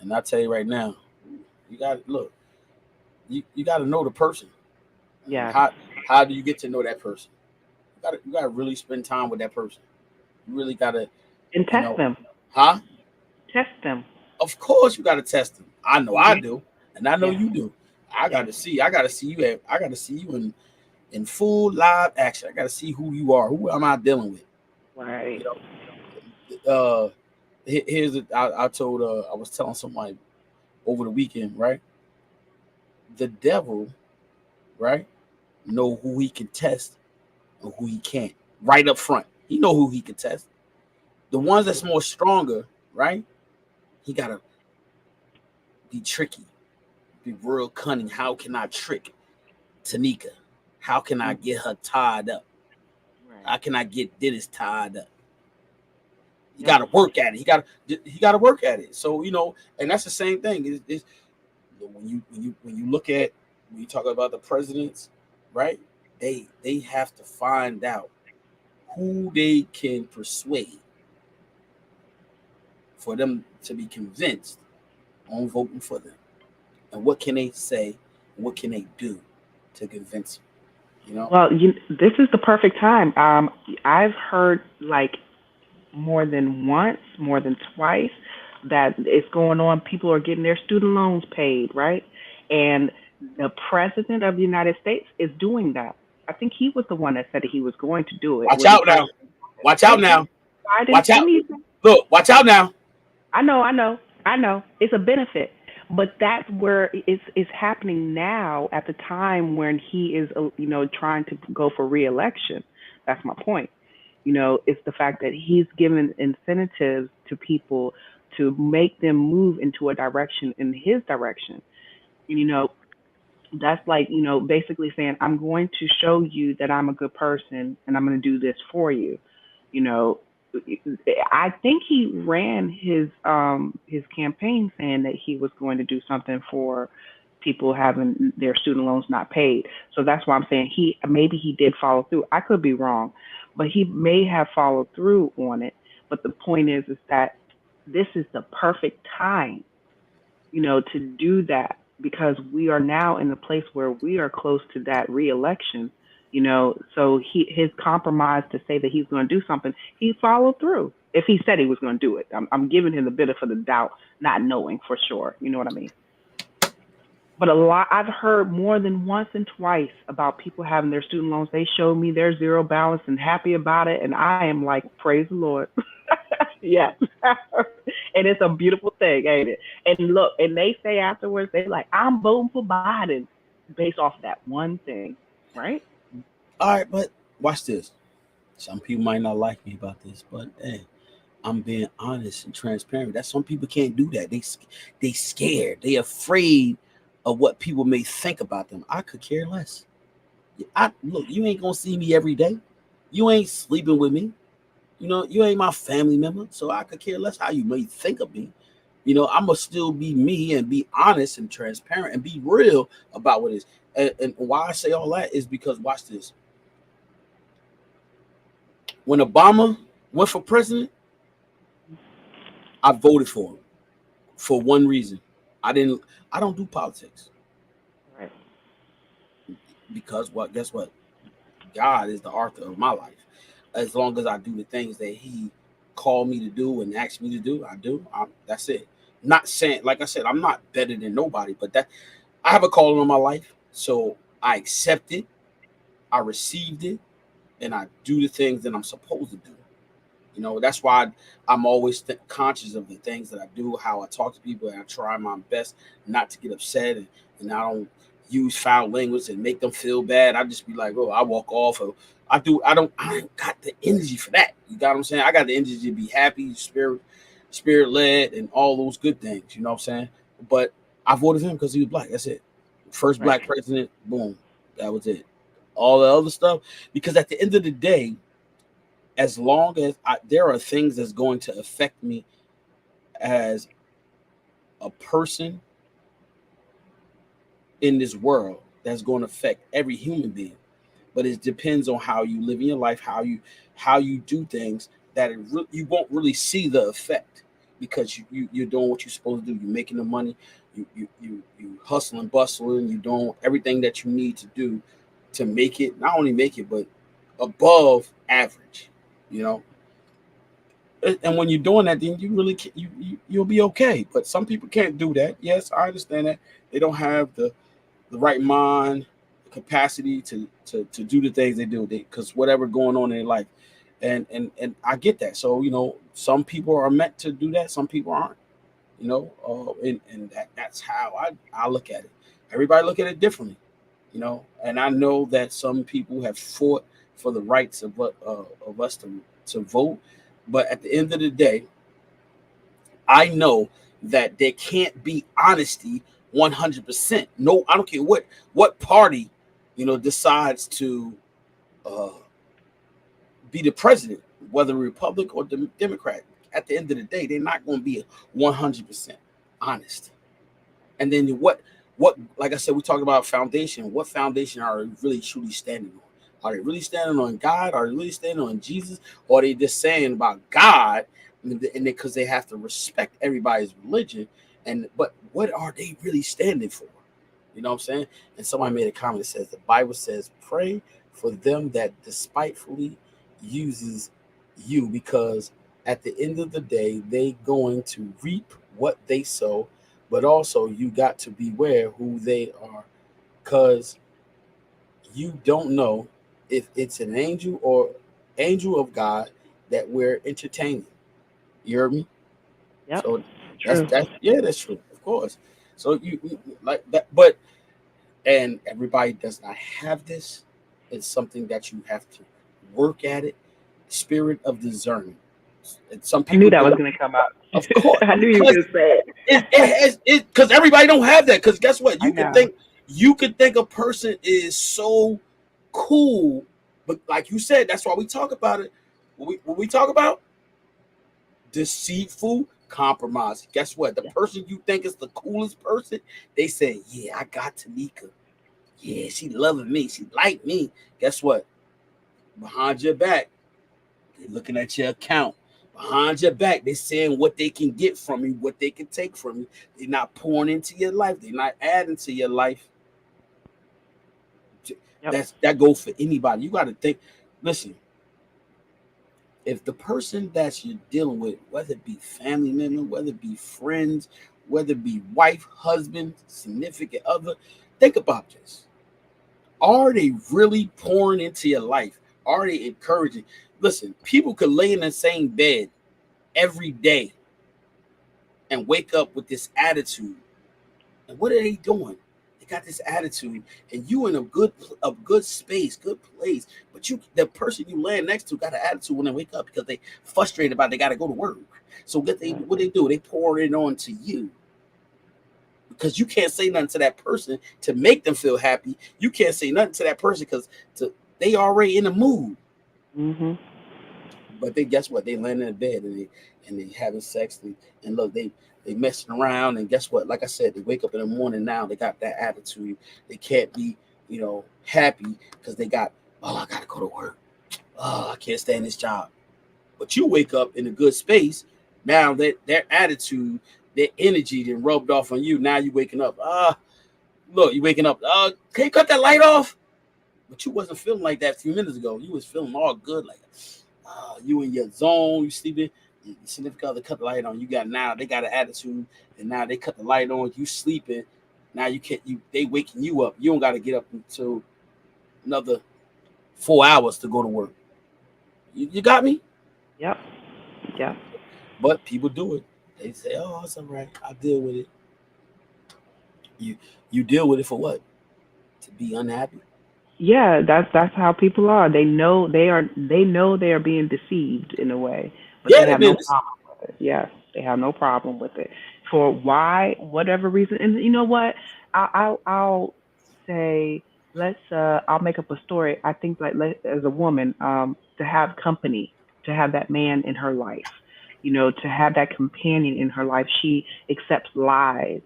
And I tell you right now, you got to look. You got to know the person. And Yes. how do you get to know that person? You gotta really spend time with that person. You really gotta, And you test know, them. huh? Test them. Of course you gotta test them. I know I Mhm. do, and I know Yes. you do. I Yes. gotta see. I gotta see you in full live action. I gotta see who you are. Who am I dealing with? Right. You know. I told. I was telling somebody over the weekend. Right. The devil. Right. Know who he can test and who he can't. Right up front. He know who he can test. The ones that's more stronger. Right. He gotta be tricky, be real cunning. How can I trick Tanika? How can I Mhm. get her tied up? Right. How can I get Dennis tied up? He got Yep. to work at it. He got to work at it. So and that's the same thing. When you look at when you talk about the presidents, right? They have to find out who they can persuade for them to be convinced on voting for them, and what can they say, what can they do to convince you? Well, this is the perfect time. I've heard like more than once, more than twice, that it's going on. People are getting their student loans paid, right? And the president of the United States is doing that. I think he was the one that said that he was going to do it Watch when out now. President, Watch out right? now. Biden, Watch out. didn't he? Look, watch out now. I know. It's a benefit, but that's where it's happening now at the time when he is, trying to go for reelection. That's my point. It's the fact that he's given incentives to people to make them move into a direction in his direction. You know, that's like, basically saying, I'm going to show you that I'm a good person and I'm going to do this for you. You know, I think he ran his campaign saying that he was going to do something for people having their student loans not paid. So that's why I'm saying he did follow through. I could be wrong, but he may have followed through on it. But the point is that this is the perfect time, to do that because we are now in a place where we are close to that reelection. So his compromise to say that he's going to do something, he followed through. If he said he was going to do it, I'm giving him the benefit of the doubt, not knowing for sure. You know what I mean? But I've heard more than once and twice about people having their student loans. They showed me their zero balance and happy about it, and I am like, praise the Lord. Yes. And it's a beautiful thing, ain't it? And look, and they say afterwards, they like, I'm voting for Biden based off that one thing, right? All right, but watch this. Some people might not like me about this, but hey, I'm being honest and transparent. That some people can't do that. They scared. They afraid of what people may think about them. I could care less. I look. You ain't gonna see me every day. You ain't sleeping with me. You know, you ain't my family member, so I could care less how you may think of me. You know, I'm gonna still be me and be honest and transparent and be real about what it is. And why I say all that is because watch this. When Obama went for president, I voted for him for one reason. I didn't. I don't do politics Right. because what? Guess what? God is the author of my life. As long as I do the things that He called me to do and asked me to do, I do. That's it. Not saying, like I said, I'm not better than nobody, but that I have a calling on my life, so I accept it, I received it, and I do the things that I'm supposed to do. You know, that's why I'm always conscious of the things that I do, how I talk to people, and I try my best not to get upset, and I don't use foul language and make them feel bad. I just be like, oh, I walk off. Or I don't got the energy for that. You got what I'm saying? I got the energy to be happy, spirit led, and all those good things. You know what I'm saying? But I voted for him because he was black. That's it. First Right. black president. Boom. That was it. All the other stuff, because at the end of the day, as long as there are things that's going to affect me as a person in this world, that's going to affect every human being, but it depends on how you live in your life, how you do things, that you won't really see the effect, because you're doing what you're supposed to do. You're making the money, you hustling, bustling, you doing everything that you need to do to make it, not only make it, but above average, you know. And when you're doing that, then you really you'll be okay. But some people can't do that. Yes, I understand that they don't have the right mind, the capacity to do the things they do, because whatever going on in their life, and I get that. So you know, some people are meant to do that, some people aren't. You know, and that's how I look at it. Everybody look at it differently. You know, and I know that some people have fought for the rights of us to vote, but at the end of the day, I know that there can't be honesty 100%. No, I don't care what party, you know, decides to uh, be the president, whether Republic or Democrat. At the end of the day, they're not going to be 100% honest. And then what like I said, we talked about foundation. What foundation are they really truly standing on? Are they really standing on God? Are they really standing on Jesus? Or are they just saying about God, and because they have to respect everybody's religion? And but what are they really standing for? You know what I'm saying? And somebody made a comment that says the Bible says, pray for them that despitefully uses you, because at the end of the day, they going to reap what they sow. But also you got to beware who they are, because you don't know if it's an angel or angel of God that we're entertaining. You heard me? Yep. So True. that's yeah, that's true, of course. So you like that, but and everybody does not have this. It's something that you have to work at it. Spirit of discernment. And some I knew people that was don't, gonna come out. of course, I knew you were because gonna say it. it because everybody don't have that. Because guess what? I know. You could think a person is so cool, but like you said, that's why we talk about it. What we talk about, deceitful compromise. Guess what? The Yeah. person you think is the coolest person, they say, "Yeah, I got Tanika. Yeah, she loving me. She like me." Guess what? Behind your back, they're looking at your account. Behind your back, they're saying what they can get from you, what they can take from you. They're not pouring into your life. They're not adding to your life. Yep. That goes for anybody. You got to think. Listen, if the person that you're dealing with, whether it be family member, whether it be friends, whether it be wife, husband, significant other, think about this. Are they really pouring into your life? Are they encouraging? Listen, people could lay in the same bed every day and wake up with this attitude. And what are they doing? They got this attitude, and you in a good space, good place. But the person you laying next to got an attitude when they wake up, because they frustrated about they got to go to work. So what they do? They pour it on to you, because you can't say nothing to that person to make them feel happy. You can't say nothing to that person because they already in the mood. Mhm. But they guess what? They land in the bed and they having sex and look they messing around and guess what? Like I said, they wake up in the morning now. They got that attitude. They can't be happy because they got I gotta go to work. Oh, I can't stand this job. But you wake up in a good space. Now that their attitude, their energy, then rubbed off on you. Now you waking up. Look, you waking up. Can you cut that light off? But you wasn't feeling like that a few minutes ago. You was feeling all good, like you in your zone. You sleeping. Your significant other cut the light on. They got an attitude, and now they cut the light on. You sleeping. Now you can't. They waking you up. You don't got to get up until another 4 hours to go to work. You got me? Yep. Yep. But people do it. They say, "Oh, it's all right. I'll deal with it." You deal with it for what? To be unhappy? Yeah, that's how people are. They know they are being deceived in a way, but Yeah, they they've have been. no problem with it. Yes, they have no problem with it for whatever reason. And you know what? I'll say I'll make up a story. I think like as a woman, to have company, to have that man in her life, to have that companion in her life, she accepts lies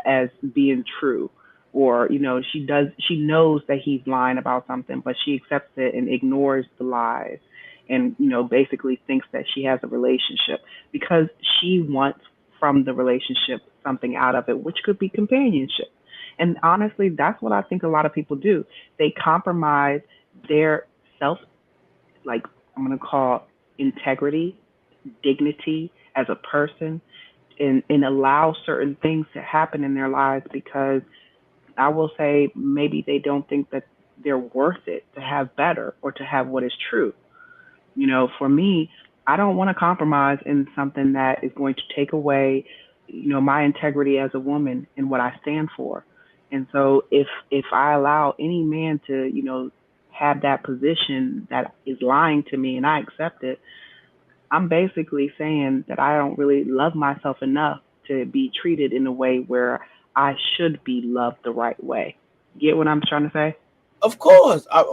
as being true. Or, she knows that he's lying about something, but she accepts it and ignores the lies and, basically thinks that she has a relationship because she wants from the relationship something out of it, which could be companionship. And honestly, that's what I think a lot of people do. They compromise their self, like I'm going to call integrity, dignity as a person, and allow certain things to happen in their lives because I will say maybe they don't think that they're worth it to have better or to have what is true. For me, I don't want to compromise in something that is going to take away, my integrity as a woman and what I stand for. And so if I allow any man to, have that position that is lying to me and I accept it, I'm basically saying that I don't really love myself enough to be treated in a way where I should be loved the right way. Get what I'm trying to say? Of course, I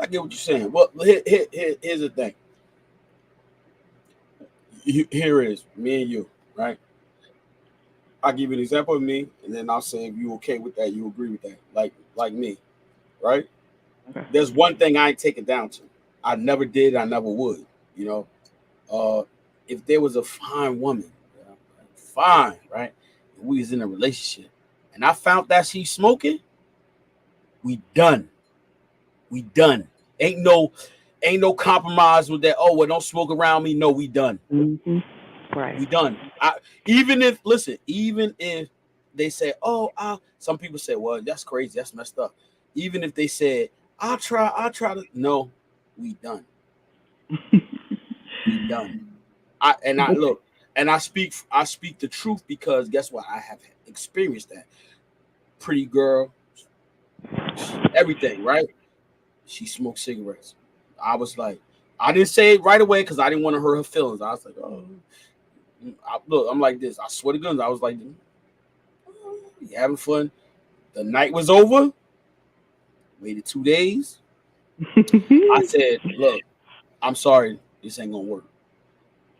get what you're saying. Well, here's the thing. Here it is, me and you, right? I'll give you an example of me, and then I'll say if you okay with that, you agree with that, like me, right? Okay. There's one thing I ain't taking down to. I never did. I never would. You know, uh, if there was a fine woman, fine, right? And we was in a relationship, and I found that she's smoking, we done. We done. Ain't no, ain't no compromise with that. Oh, well, don't smoke around me. No, we done. Mhm. Right. We done. Even if listen, even if they say, oh, some people say, well, that's crazy, that's messed up. Even if they said, I'll try to. No, we done. We done. I look, and I speak the truth because guess what? I have experienced that. Pretty girl, everything, right? She smoked cigarettes. I was like, I didn't say it right away because I didn't want to hurt her feelings. I was like, oh, look, I'm like this. I swear to goodness, I was like, you having fun? The night was over. Waited 2 days. I said, look, I'm sorry, this ain't gonna work.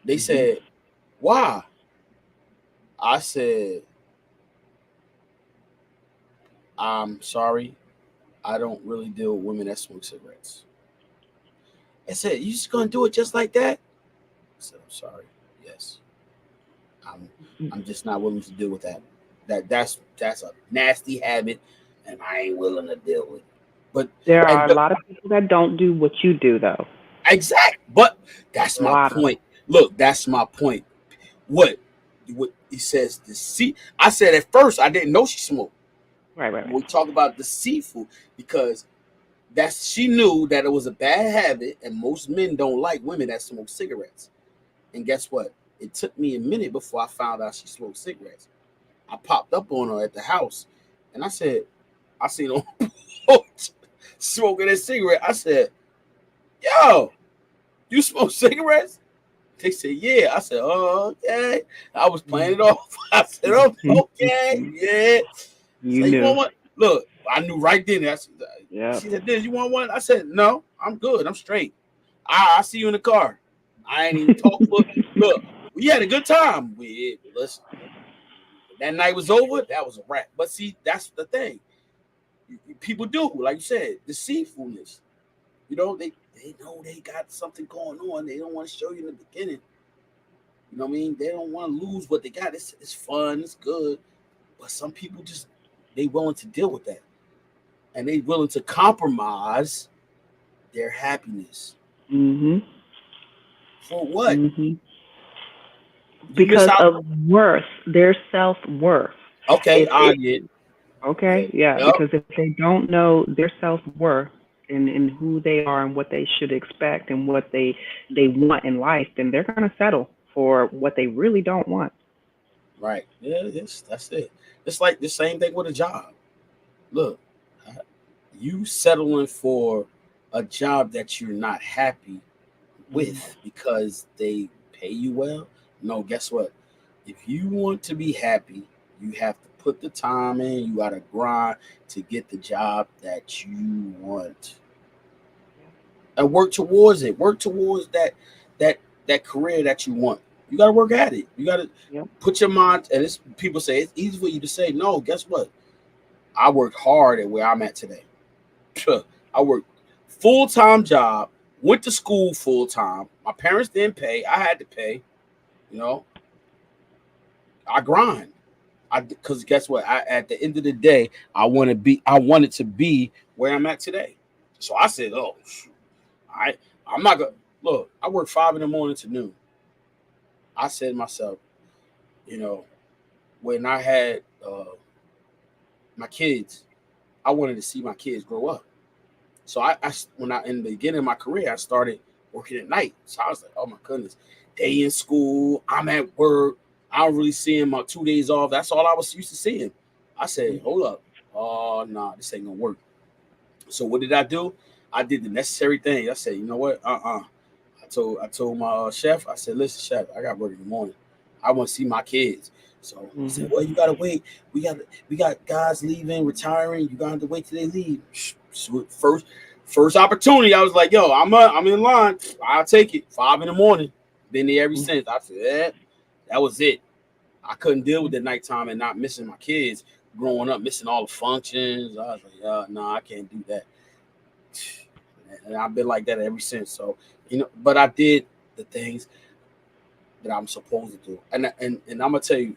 They Mhm. said, why? I said, I'm sorry. I don't really deal with women that smoke cigarettes. I said, you just gonna do it just like that? I said, I'm sorry. Yes. I'm I'm just not willing to deal with that. That's a nasty habit and I ain't willing to deal with it. But There and are a lot of people that don't do what you do, though. but that's A my lot of them. point. Look, that's my point. What he says deceit. I said at first I didn't know she smoked. Right, right, We right. talk about deceitful because that's she knew that it was a bad habit and most men don't like women that smoke cigarettes. And guess what? It took me a minute before I found out she smoked cigarettes. I popped up on her at the house and I said, I seen her smoking a cigarette. I said, yo, you smoke cigarettes? They said, yeah. I said, oh, okay. I was playing it Mhm. off. I said, oh, okay, yeah. You So you knew. want one? Look, I knew right then. Yep. She said, "Did you want one?" I said, "No, I'm good. I'm straight. I see you in the car." I ain't even talk for. Look, we had a good time. We listen. That night was over. That was a wrap. But see, that's the thing. People do, like you said, deceitfulness. They know they got something going on. They don't want to show you in the beginning. You know what I mean? They don't want to lose what they got. It's fun. It's good. But some people just they willing to deal with that, and they willing to compromise their happiness Mhm. for what? Mhm. You miss Because out. of worth, their self worth. Okay, If I it get. Yeah. Okay, yeah, Yep. because if they don't know their self worth and who they are and what they should expect and what they want in life, then they're gonna settle for what they really don't want. Right. Yeah. Yes. That's it. It's like the same thing with a job. Look, you settling for a job that you're not happy Mhm. with because they pay you well. No, guess what? If you want to be happy, you have to put the time in. You got to grind to get the job that you want and work towards it. Work towards that that career that you want. You got to work at it. You got to Yep. put your mind. And it's people say it's easy for you to say no. Guess what? I worked hard at where I'm at today. I worked full-time job, went to school full time. My parents didn't pay. I had to pay. You know, I grind. I because guess what? At the end of the day, I wanted to be where I'm at today. So I said, oh, shoot, I I'm not gonna look. I work 5 in the morning to noon. I said to myself, you know, when I had my kids, I wanted to see my kids grow up. So when I in the beginning of my career, I started working at night. So I was like, oh my goodness, they in school, I'm at work. I don't really see him my 2 days off. That's all I was used to seeing. I said, hold up, oh no, nah, this ain't gonna work. So what did I do? I did the necessary thing. I said, you know what? I told my chef. I said, listen, chef, I got work in the morning. I want to see my kids. So he said, Mhm. well, you gotta wait. We got guys leaving, retiring. You gotta have to wait till they leave. First opportunity, I was like, yo, I'm in line. I'll take it. 5 in the morning. Been there ever since. I said, that was it. I couldn't deal with the nighttime and not missing my kids growing up, missing all the functions. I was like, no, I can't do that. And I've been like that ever since. So, but I did the things that I'm supposed to do. And I'm gonna tell you,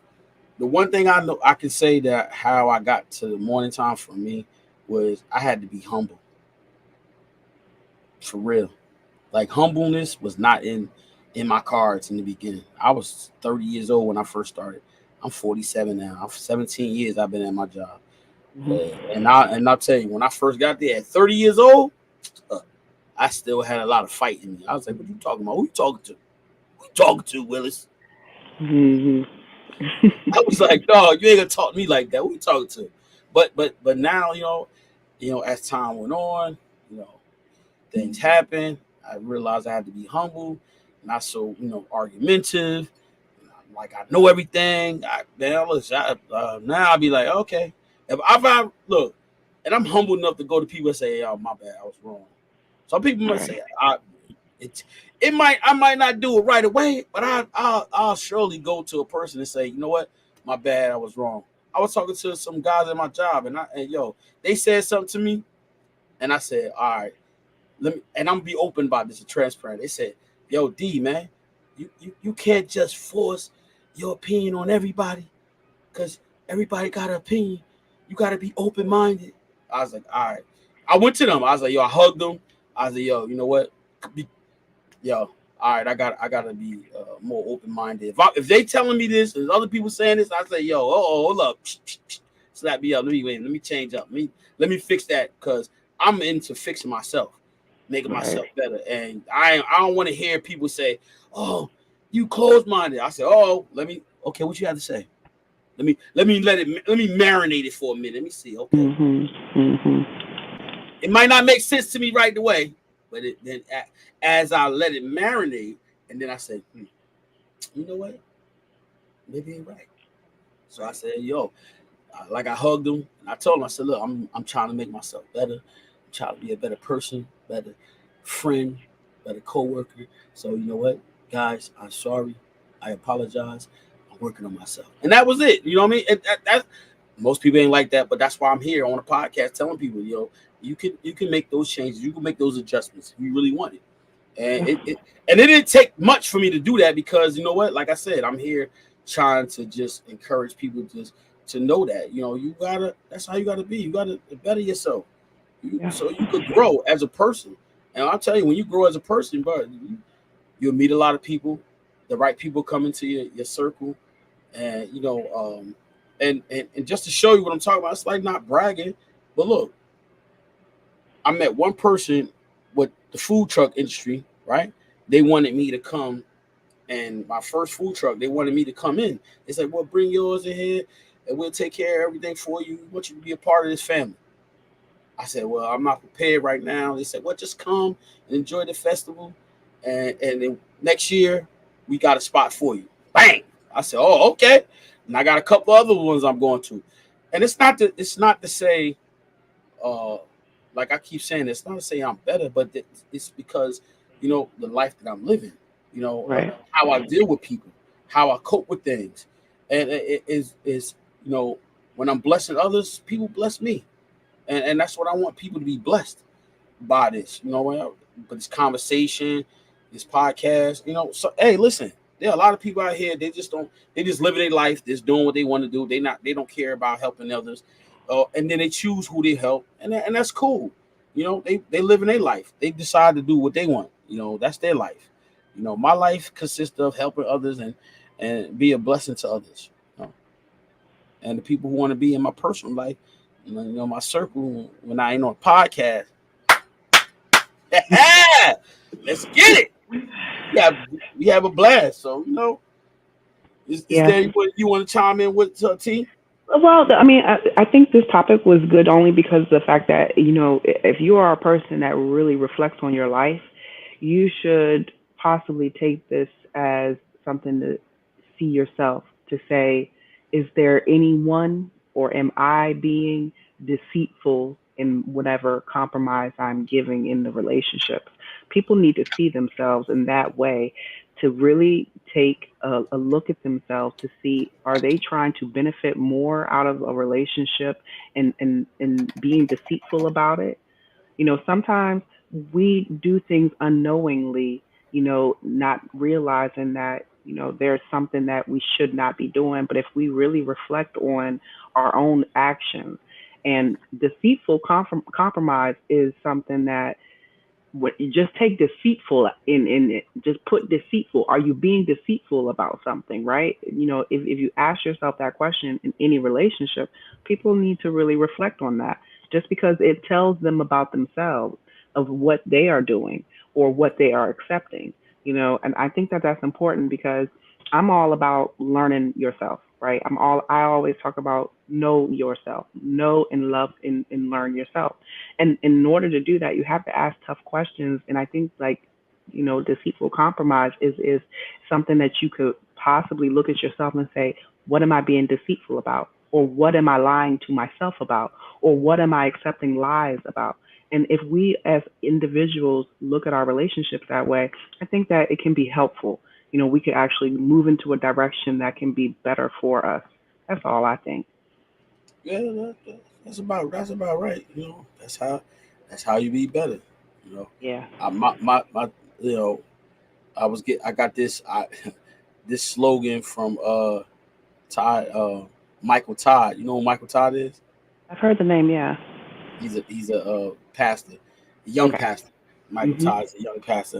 the one thing I know I can say that how I got to the morning time for me was I had to be humble for real. Like humbleness was not in my cards in the beginning. I was 30 years old when I first started. I'm 47 now. I'm 17 years I've been at my job. Mhm. And I'll tell you, when I first got there at 30 years old, uh, I still had a lot of fight in me. I was like, "What you talking about? Who you talking to? Who you talking to, Willis?" Mhm. I was like, "Dog, you ain't gonna talk to me like that. Who you talking to?" But now, as time went on, you know, things happen. I realized I had to be humble, not so argumentative. Like I know everything. Now I'll be like, okay, if I look, and I'm humble enough to go to people and say, "Oh, my bad, I was wrong." Some people might Right. say, it I might not do it right away, but I'll surely go to a person and say, you know what, my bad, I was wrong. I was talking to some guys at my job, and they said something to me, and I said, all right, let me, and I'm gonna be open about this and transparent. They said, yo, D man, you can't just force your opinion on everybody because everybody got an opinion. You got to be open minded. I was like, all right. I went to them. I was like, yo, I hugged them. I was like, yo, you know what? Yo, all right, I gotta be more open minded. If they telling me this and other people saying this, I say, yo, hold up, slap me up. Let me change up. Let me fix that because I'm into fixing myself, making Right. myself better. And I don't want to hear people say, oh, you closed minded. I said, oh, okay, what you have to say? Let me marinate it for a minute. Let me see. Okay, Mhm. Mhm. it might not make sense to me right away, but then as I let it marinate, and then I said, you know what? Maybe you're right. So I said, yo, like I hugged him, and I told him, I said, look, I'm trying to make myself better. I'm trying to be a better person, better friend, better coworker. So you know what? guys, I'm sorry, I apologize, I'm working on myself, and that was it. You know what I mean? That most people ain't like that, but that's why I'm here on a podcast telling people, you can make those changes, you can make those adjustments if you really want it. And Yeah. it didn't take much for me to do that, because you know what? Like I said, I'm here trying to just encourage people just to know that you gotta. That's how you gotta be. You gotta better yourself, Yeah. so you could grow as a person. And I'll tell you, when you grow as a person, bro, you'll meet a lot of people. The right people come into your circle, and and just to show you what I'm talking about, it's like not bragging, but look, I met one person with the food truck industry, right? They wanted me to come, and my first food truck, they wanted me to come in. They said, "Well, bring yours in here, and we'll take care of everything for you. We want you to be a part of this family." I said, "Well, I'm not prepared right now." They said, "Well, just come and enjoy the festival, and then next year we got a spot for you." Bang! I said, "Oh, okay." And I got a couple other ones I'm going to, and it's not to say, uh, like I keep saying, it's not to say I'm better, but it's because the life that I'm living, Right. how I deal with people, how I cope with things, and it is when I'm blessing others, people bless me, and that's what I want people to be blessed by this, but this conversation, this podcast, So hey, listen, there are a lot of people out here. They just don't. They just living their life. Just doing what they want to do. They don't care about helping others, and then they choose who they help, and that's cool. They live in their life. They decide to do what they want. That's their life. My life consists of helping others and be a blessing to others. And the people who want to be in my personal life, my circle when I ain't on a podcast. Let's get it. Yeah, we have a blast. So is Yeah. there anyone you want to chime in with, T? Well, I mean, I think this topic was good only because the fact that, if you are a person that really reflects on your life, you should possibly take this as something to see yourself, to say, is there anyone, or am I being deceitful in whatever compromise I'm giving in the relationship? People need to see themselves in that way, to really take a look at themselves, to see, are they trying to benefit more out of a relationship, and being deceitful about it. Sometimes we do things unknowingly, not realizing that, there's something that we should not be doing. But if we really reflect on our own actions, and deceitful compromise is something that, what you just take deceitful in it, just put deceitful. Are you being deceitful about something, right? If you ask yourself that question in any relationship, people need to really reflect on that, just because it tells them about themselves, of what they are doing or what they are accepting. And I think that that's important, because I'm all about learning yourself, right? I always talk about know yourself, know and love and learn yourself. And in order to do that, you have to ask tough questions. And I think, like, deceitful compromise is something that you could possibly look at yourself and say, what am I being deceitful about? Or what am I lying to myself about? Or what am I accepting lies about? And if we as individuals look at our relationships that way, I think that it can be helpful. We could actually move into a direction that can be better for us. That's all I think. Yeah, that's about right. That's how you be better. You know, Yeah. my you know I got this slogan from Todd Michael Todd. You know who Michael Todd is? I've heard the name, yeah. He's a pastor, a young Okay. pastor. Michael Mhm. Todd is a young pastor,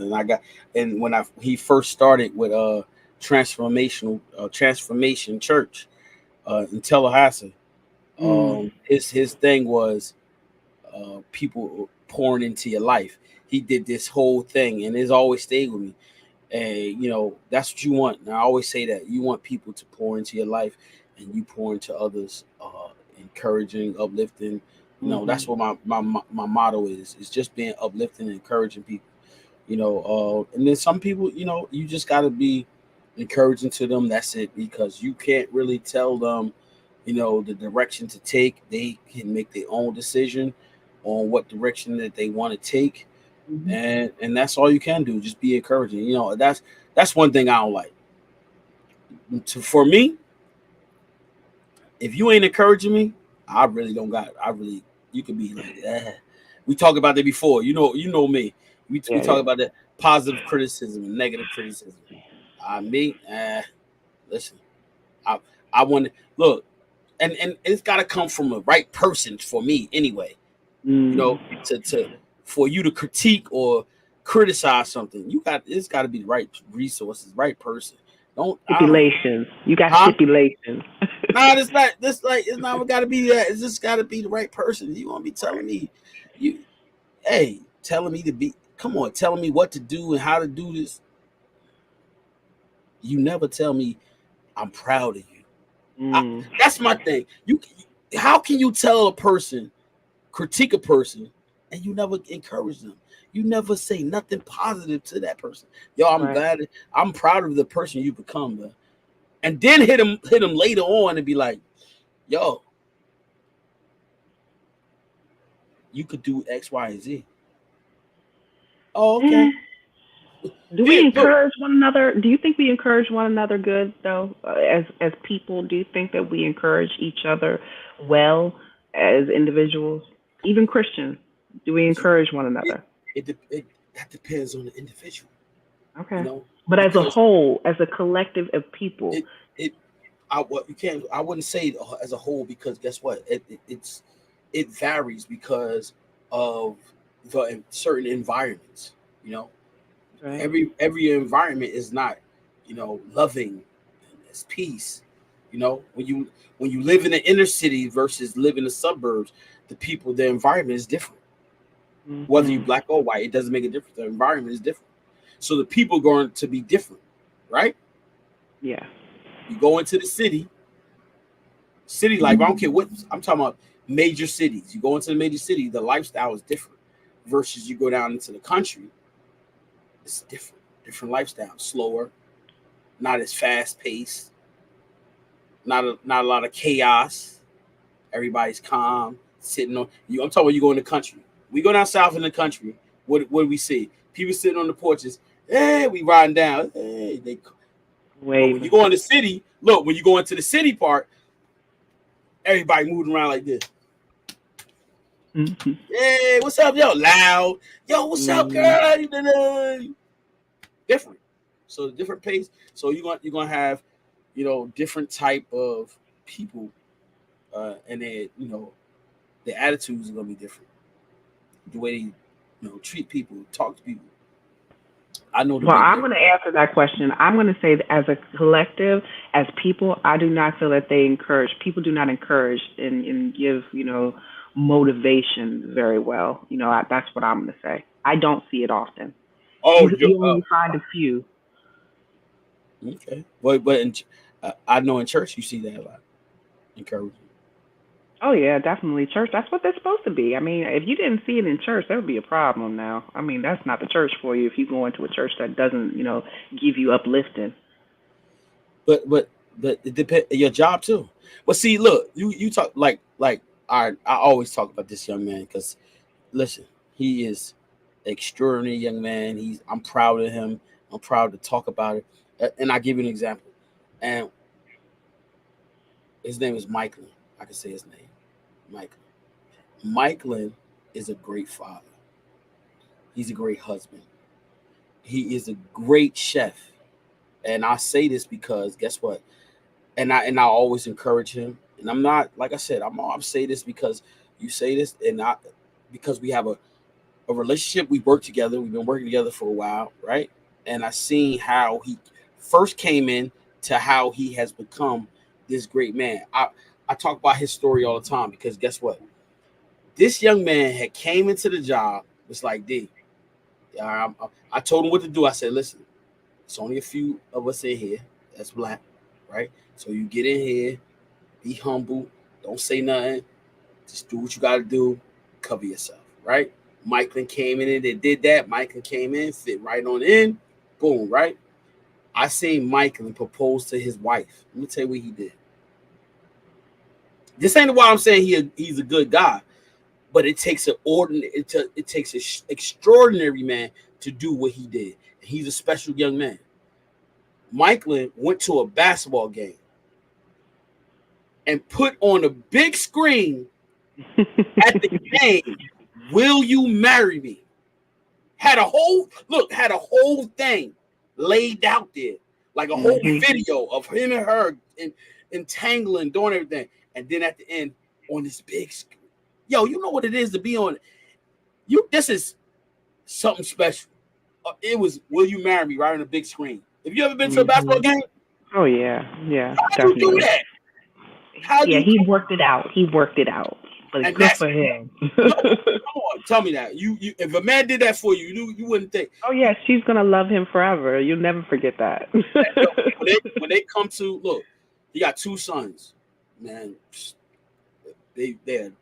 and when he first started with transformation church in Tallahassee, Mm. his thing was people pouring into your life. He did this whole thing, and it's always stayed with me. And that's what you want. And I always say that you want people to pour into your life, and you pour into others, encouraging, uplifting. That's Mhm. what my motto is. It's just being uplifting and encouraging people. And then some people, you just got to be encouraging to them. That's it, because you can't really tell them, the direction to take. They can make their own decision on what direction that they want to take. Mhm. and that's all you can do. Just be encouraging. That's one thing I don't like. For me, if you ain't encouraging me, I really don't got. I really, you could be like, we talked about that before. Me. We Yeah, talk yeah. about that positive criticism and negative criticism. Me, listen, I I want to look, and it's got to come from the right person for me anyway. You Mm. know, to for you to critique or criticize something, it's got to be the right resources, right person. Don't I don't Stipulations. You got huh? stipulations. Nah, it's not. This like it's not got to be that. It's just got to be the right person. You want to be telling me, you hey, telling me to be. Come on, telling me what to do and how to do this. You never tell me I'm proud of you. I, Mm. that's my thing. How can you tell a person, critique a person, and you never encourage them? You never say nothing positive to that person. Yo, I'm Right. glad. I'm proud of the person you become, man. And then hit him later on and be like, yo, you could do X, Y, and Z. Oh, Eh. okay. Do we Here, look. encourage one another? Do you think we encourage one another good though? As people, do you think that we encourage each other well as individuals, even Christians? Do we encourage one It, another? it that depends on the individual, you Okay. know, But as a because whole, as a collective of people, it it what you can't I wouldn't say it as a whole because guess what it varies because of the certain environments. You know, right? every environment is not loving. It's peace. When you live in the inner city versus live in the suburbs, the environment is different. Whether you Hmm. black or white, it doesn't make a difference. The environment is different, so the people are going to be different, right? Yeah. You go into the city life. I don't care what I'm talking about. Major cities. You go into the major city, the lifestyle is different. Versus you go down into the country, it's different. Different lifestyle, slower, not as fast paced, not a lot of chaos. Everybody's calm, sitting on you. I'm talking about you go in the country. We go down south in the country. What do we see? People sitting on the porches. Hey, we riding down. Hey, but when you Waving. go in the city, look, when you go into the city part, everybody moving around like this. Hmm. Hey, what's up, yo? Loud. Yo, what's up, Mm. girl? Different. So different pace. So you're gonna have, different type of people, and then the attitudes are gonna be different. The way they, treat people, talk to people. I know the Well, big I'm difference. going to answer that question. I'm going to say that as a collective, as people, I do not feel that they encourage. People do not encourage and give motivation very well. That's what I'm going to say. I don't see it often. Oh, You only find a few. okay. But I know in church you see that a lot. Encouraging. Oh yeah, definitely church. That's what they're supposed to be. I mean, if you didn't see it in church, there would be a problem now. I mean, that's not the church for you if you go into a church that doesn't, give you uplifting. But it depends your job too. But see, look, you talk like I always talk about this young man because listen, he is an extraordinary young man. I'm proud of him. I'm proud to talk about it. And I give you an example. And his name is Michael. I can say his name, Michael. Michael is a great father. He's a great husband. He is a great chef. And I say this because guess what? And I always encourage him. And I'm not like I said. I'm say this because you say this, and not because we have a relationship. We work together. We've been working together for a while, right? And I seen how he first came in to how he has become this great man. I talk about his story all the time because guess what? This young man had came into the job. It's like, D. I told him what to do. I said, listen, it's only a few of us in here that's black, right? So you get in here, be humble, don't say nothing, just do what you got to do, cover yourself, right? Michaelin came in and they did that. Michaelin came in, fit right on in, boom, right? I seen Michaelin propose to his wife. Let me tell you what he did. This ain't why I'm saying he's a good guy. but it takes it takes an extraordinary man to do what he did. He's a special young man. Michael went to a basketball game and put on a big screen at the game, "Will you marry me?" Had a whole thing laid out there, like a whole video of him and her entangling, doing everything, and then at the end on this big screen. Yo, you know what it is to be on you. This is something special. It was "Will you marry me?" right on the big screen. Have you ever been to a basketball game? Oh yeah, How do you do that? He worked it out. But And good for him. Come on, tell me that. You if a man did that for you, you wouldn't think. Oh yeah, she's gonna love him forever. You'll never forget that. When they come to look, he got 2 sons, man. They're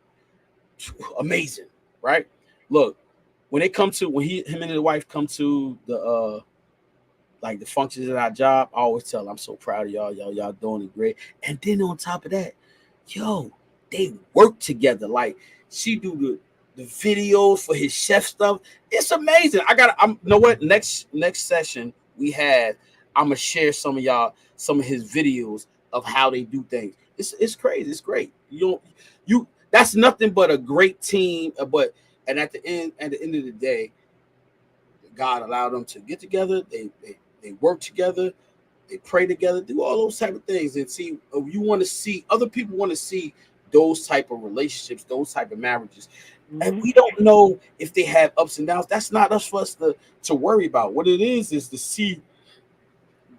amazing, right? Look, when him and his wife come to the like the functions at our job, I always tell them, "I'm so proud of y'all doing it great." And then on top of that, yo, they work together. Like she do the videos for his chef stuff. It's amazing. You know what? Next session we have, I'm gonna share some of his videos of how they do things. It's crazy. It's great. You that's nothing but a great team. And at the end of the day, God allowed them to get together. They work together. They pray together. Do all those type of things. And see, you want to see other people want to see those type of relationships, those type of marriages. And we don't know if they have ups and downs. That's not us for us to worry about. What it is to see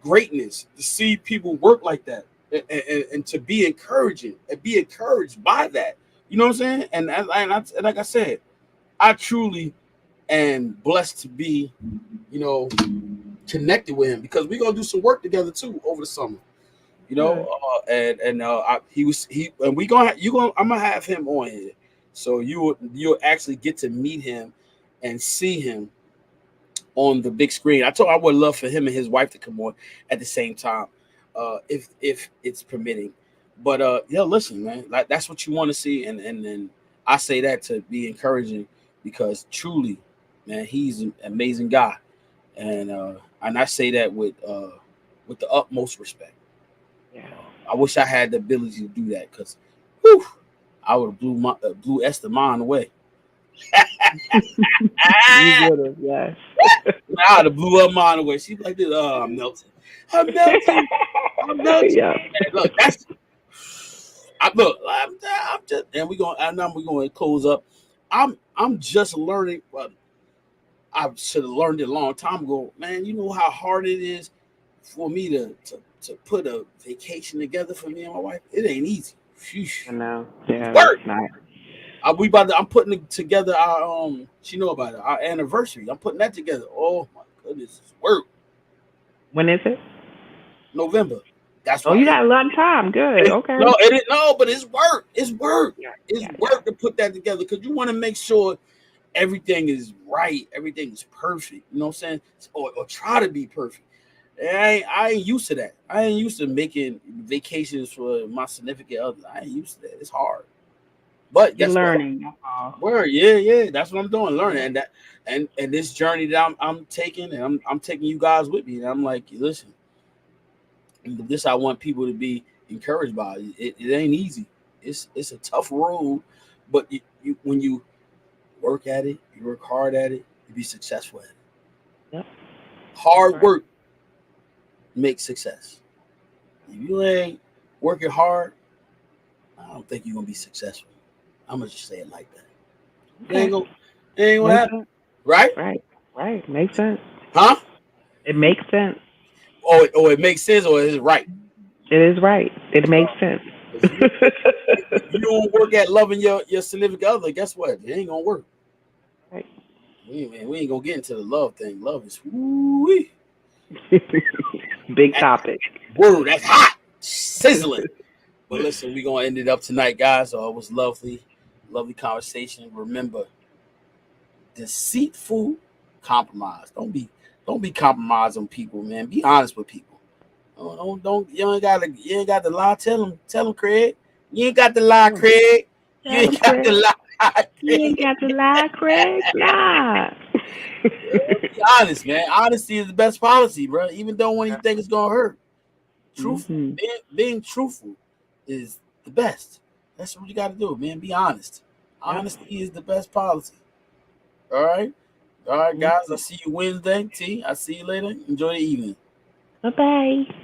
greatness, to see people work like that, and to be encouraging and be encouraged by that. You know what I'm saying? And like I said, I truly am blessed to be, connected with him because we're gonna do some work together too over the summer. I'm gonna have him on here, so you'll actually get to meet him and see him on the big screen. I would love for him and his wife to come on at the same time, if it's permitting. But listen, man, like that's what you want to see, and I say that to be encouraging because truly, man, he's an amazing guy, and I say that with the utmost respect. Yeah. I wish I had the ability to do that because, I would have blew Esther mine away. You would have, yes. I would have blew her mind away. She's like this. Oh, I'm melting. I'm melting. Yeah. And look, I'm just, and we're going to close up. I'm just learning. Well, I should have learned it a long time ago, man. You know how hard it is for me to put a vacation together for me and my wife. It ain't easy. I know. Yeah, Work. not. I'm putting it together our she know about it, our anniversary. I'm putting that together. Oh my goodness, it's work. When is it? November. That's Oh, why. you got a lot of time. Good. Okay. No, but it's work. It's work. Yeah, It's work to put that together because you want to make sure everything is right, everything is perfect. You know what I'm saying? Or try to be perfect. And I ain't used to that. I ain't used to making vacations for my significant other. I ain't used to that. It's hard. But You're guess learning. what? Word, yeah. That's what I'm doing, learning, and this journey that I'm taking, and I'm taking you guys with me. And I'm like, listen, this I want people to be encouraged by. It ain't easy. It's a tough road, but you when you work at it, you work hard at it, you be successful at it. Yep. Hard work makes success. If you ain't working hard, I don't think you're gonna be successful. I'm gonna just say it like that. Okay. It ain't gonna happen. Right? Right. Makes sense. Huh? It makes sense. Or it makes sense, or is it right? It is right. It makes sense. If you don't work at loving your significant other, guess what? It ain't gonna work. Right. We ain't gonna get into the love thing. Love is woo-wee. Big topic. Word, that's hot, sizzling. But listen, we're gonna end it up tonight, guys. It was lovely conversation. Remember, deceitful compromise. Don't be compromised on people, man. Be honest with people. Don't you ain't got to lie. Tell them, Craig. You ain't got to lie, Craig. You ain't got to lie. You ain't got to lie, Craig. Nah. Be honest, man. Honesty is the best policy, bro. Even though when you think it's gonna hurt, truthful, Mhm. being truthful is the best. That's what you got to do, man. Be honest. Yep. Honesty is the best policy. All right, guys. I see you Wednesday. T. I see you later. Enjoy the evening. Bye bye.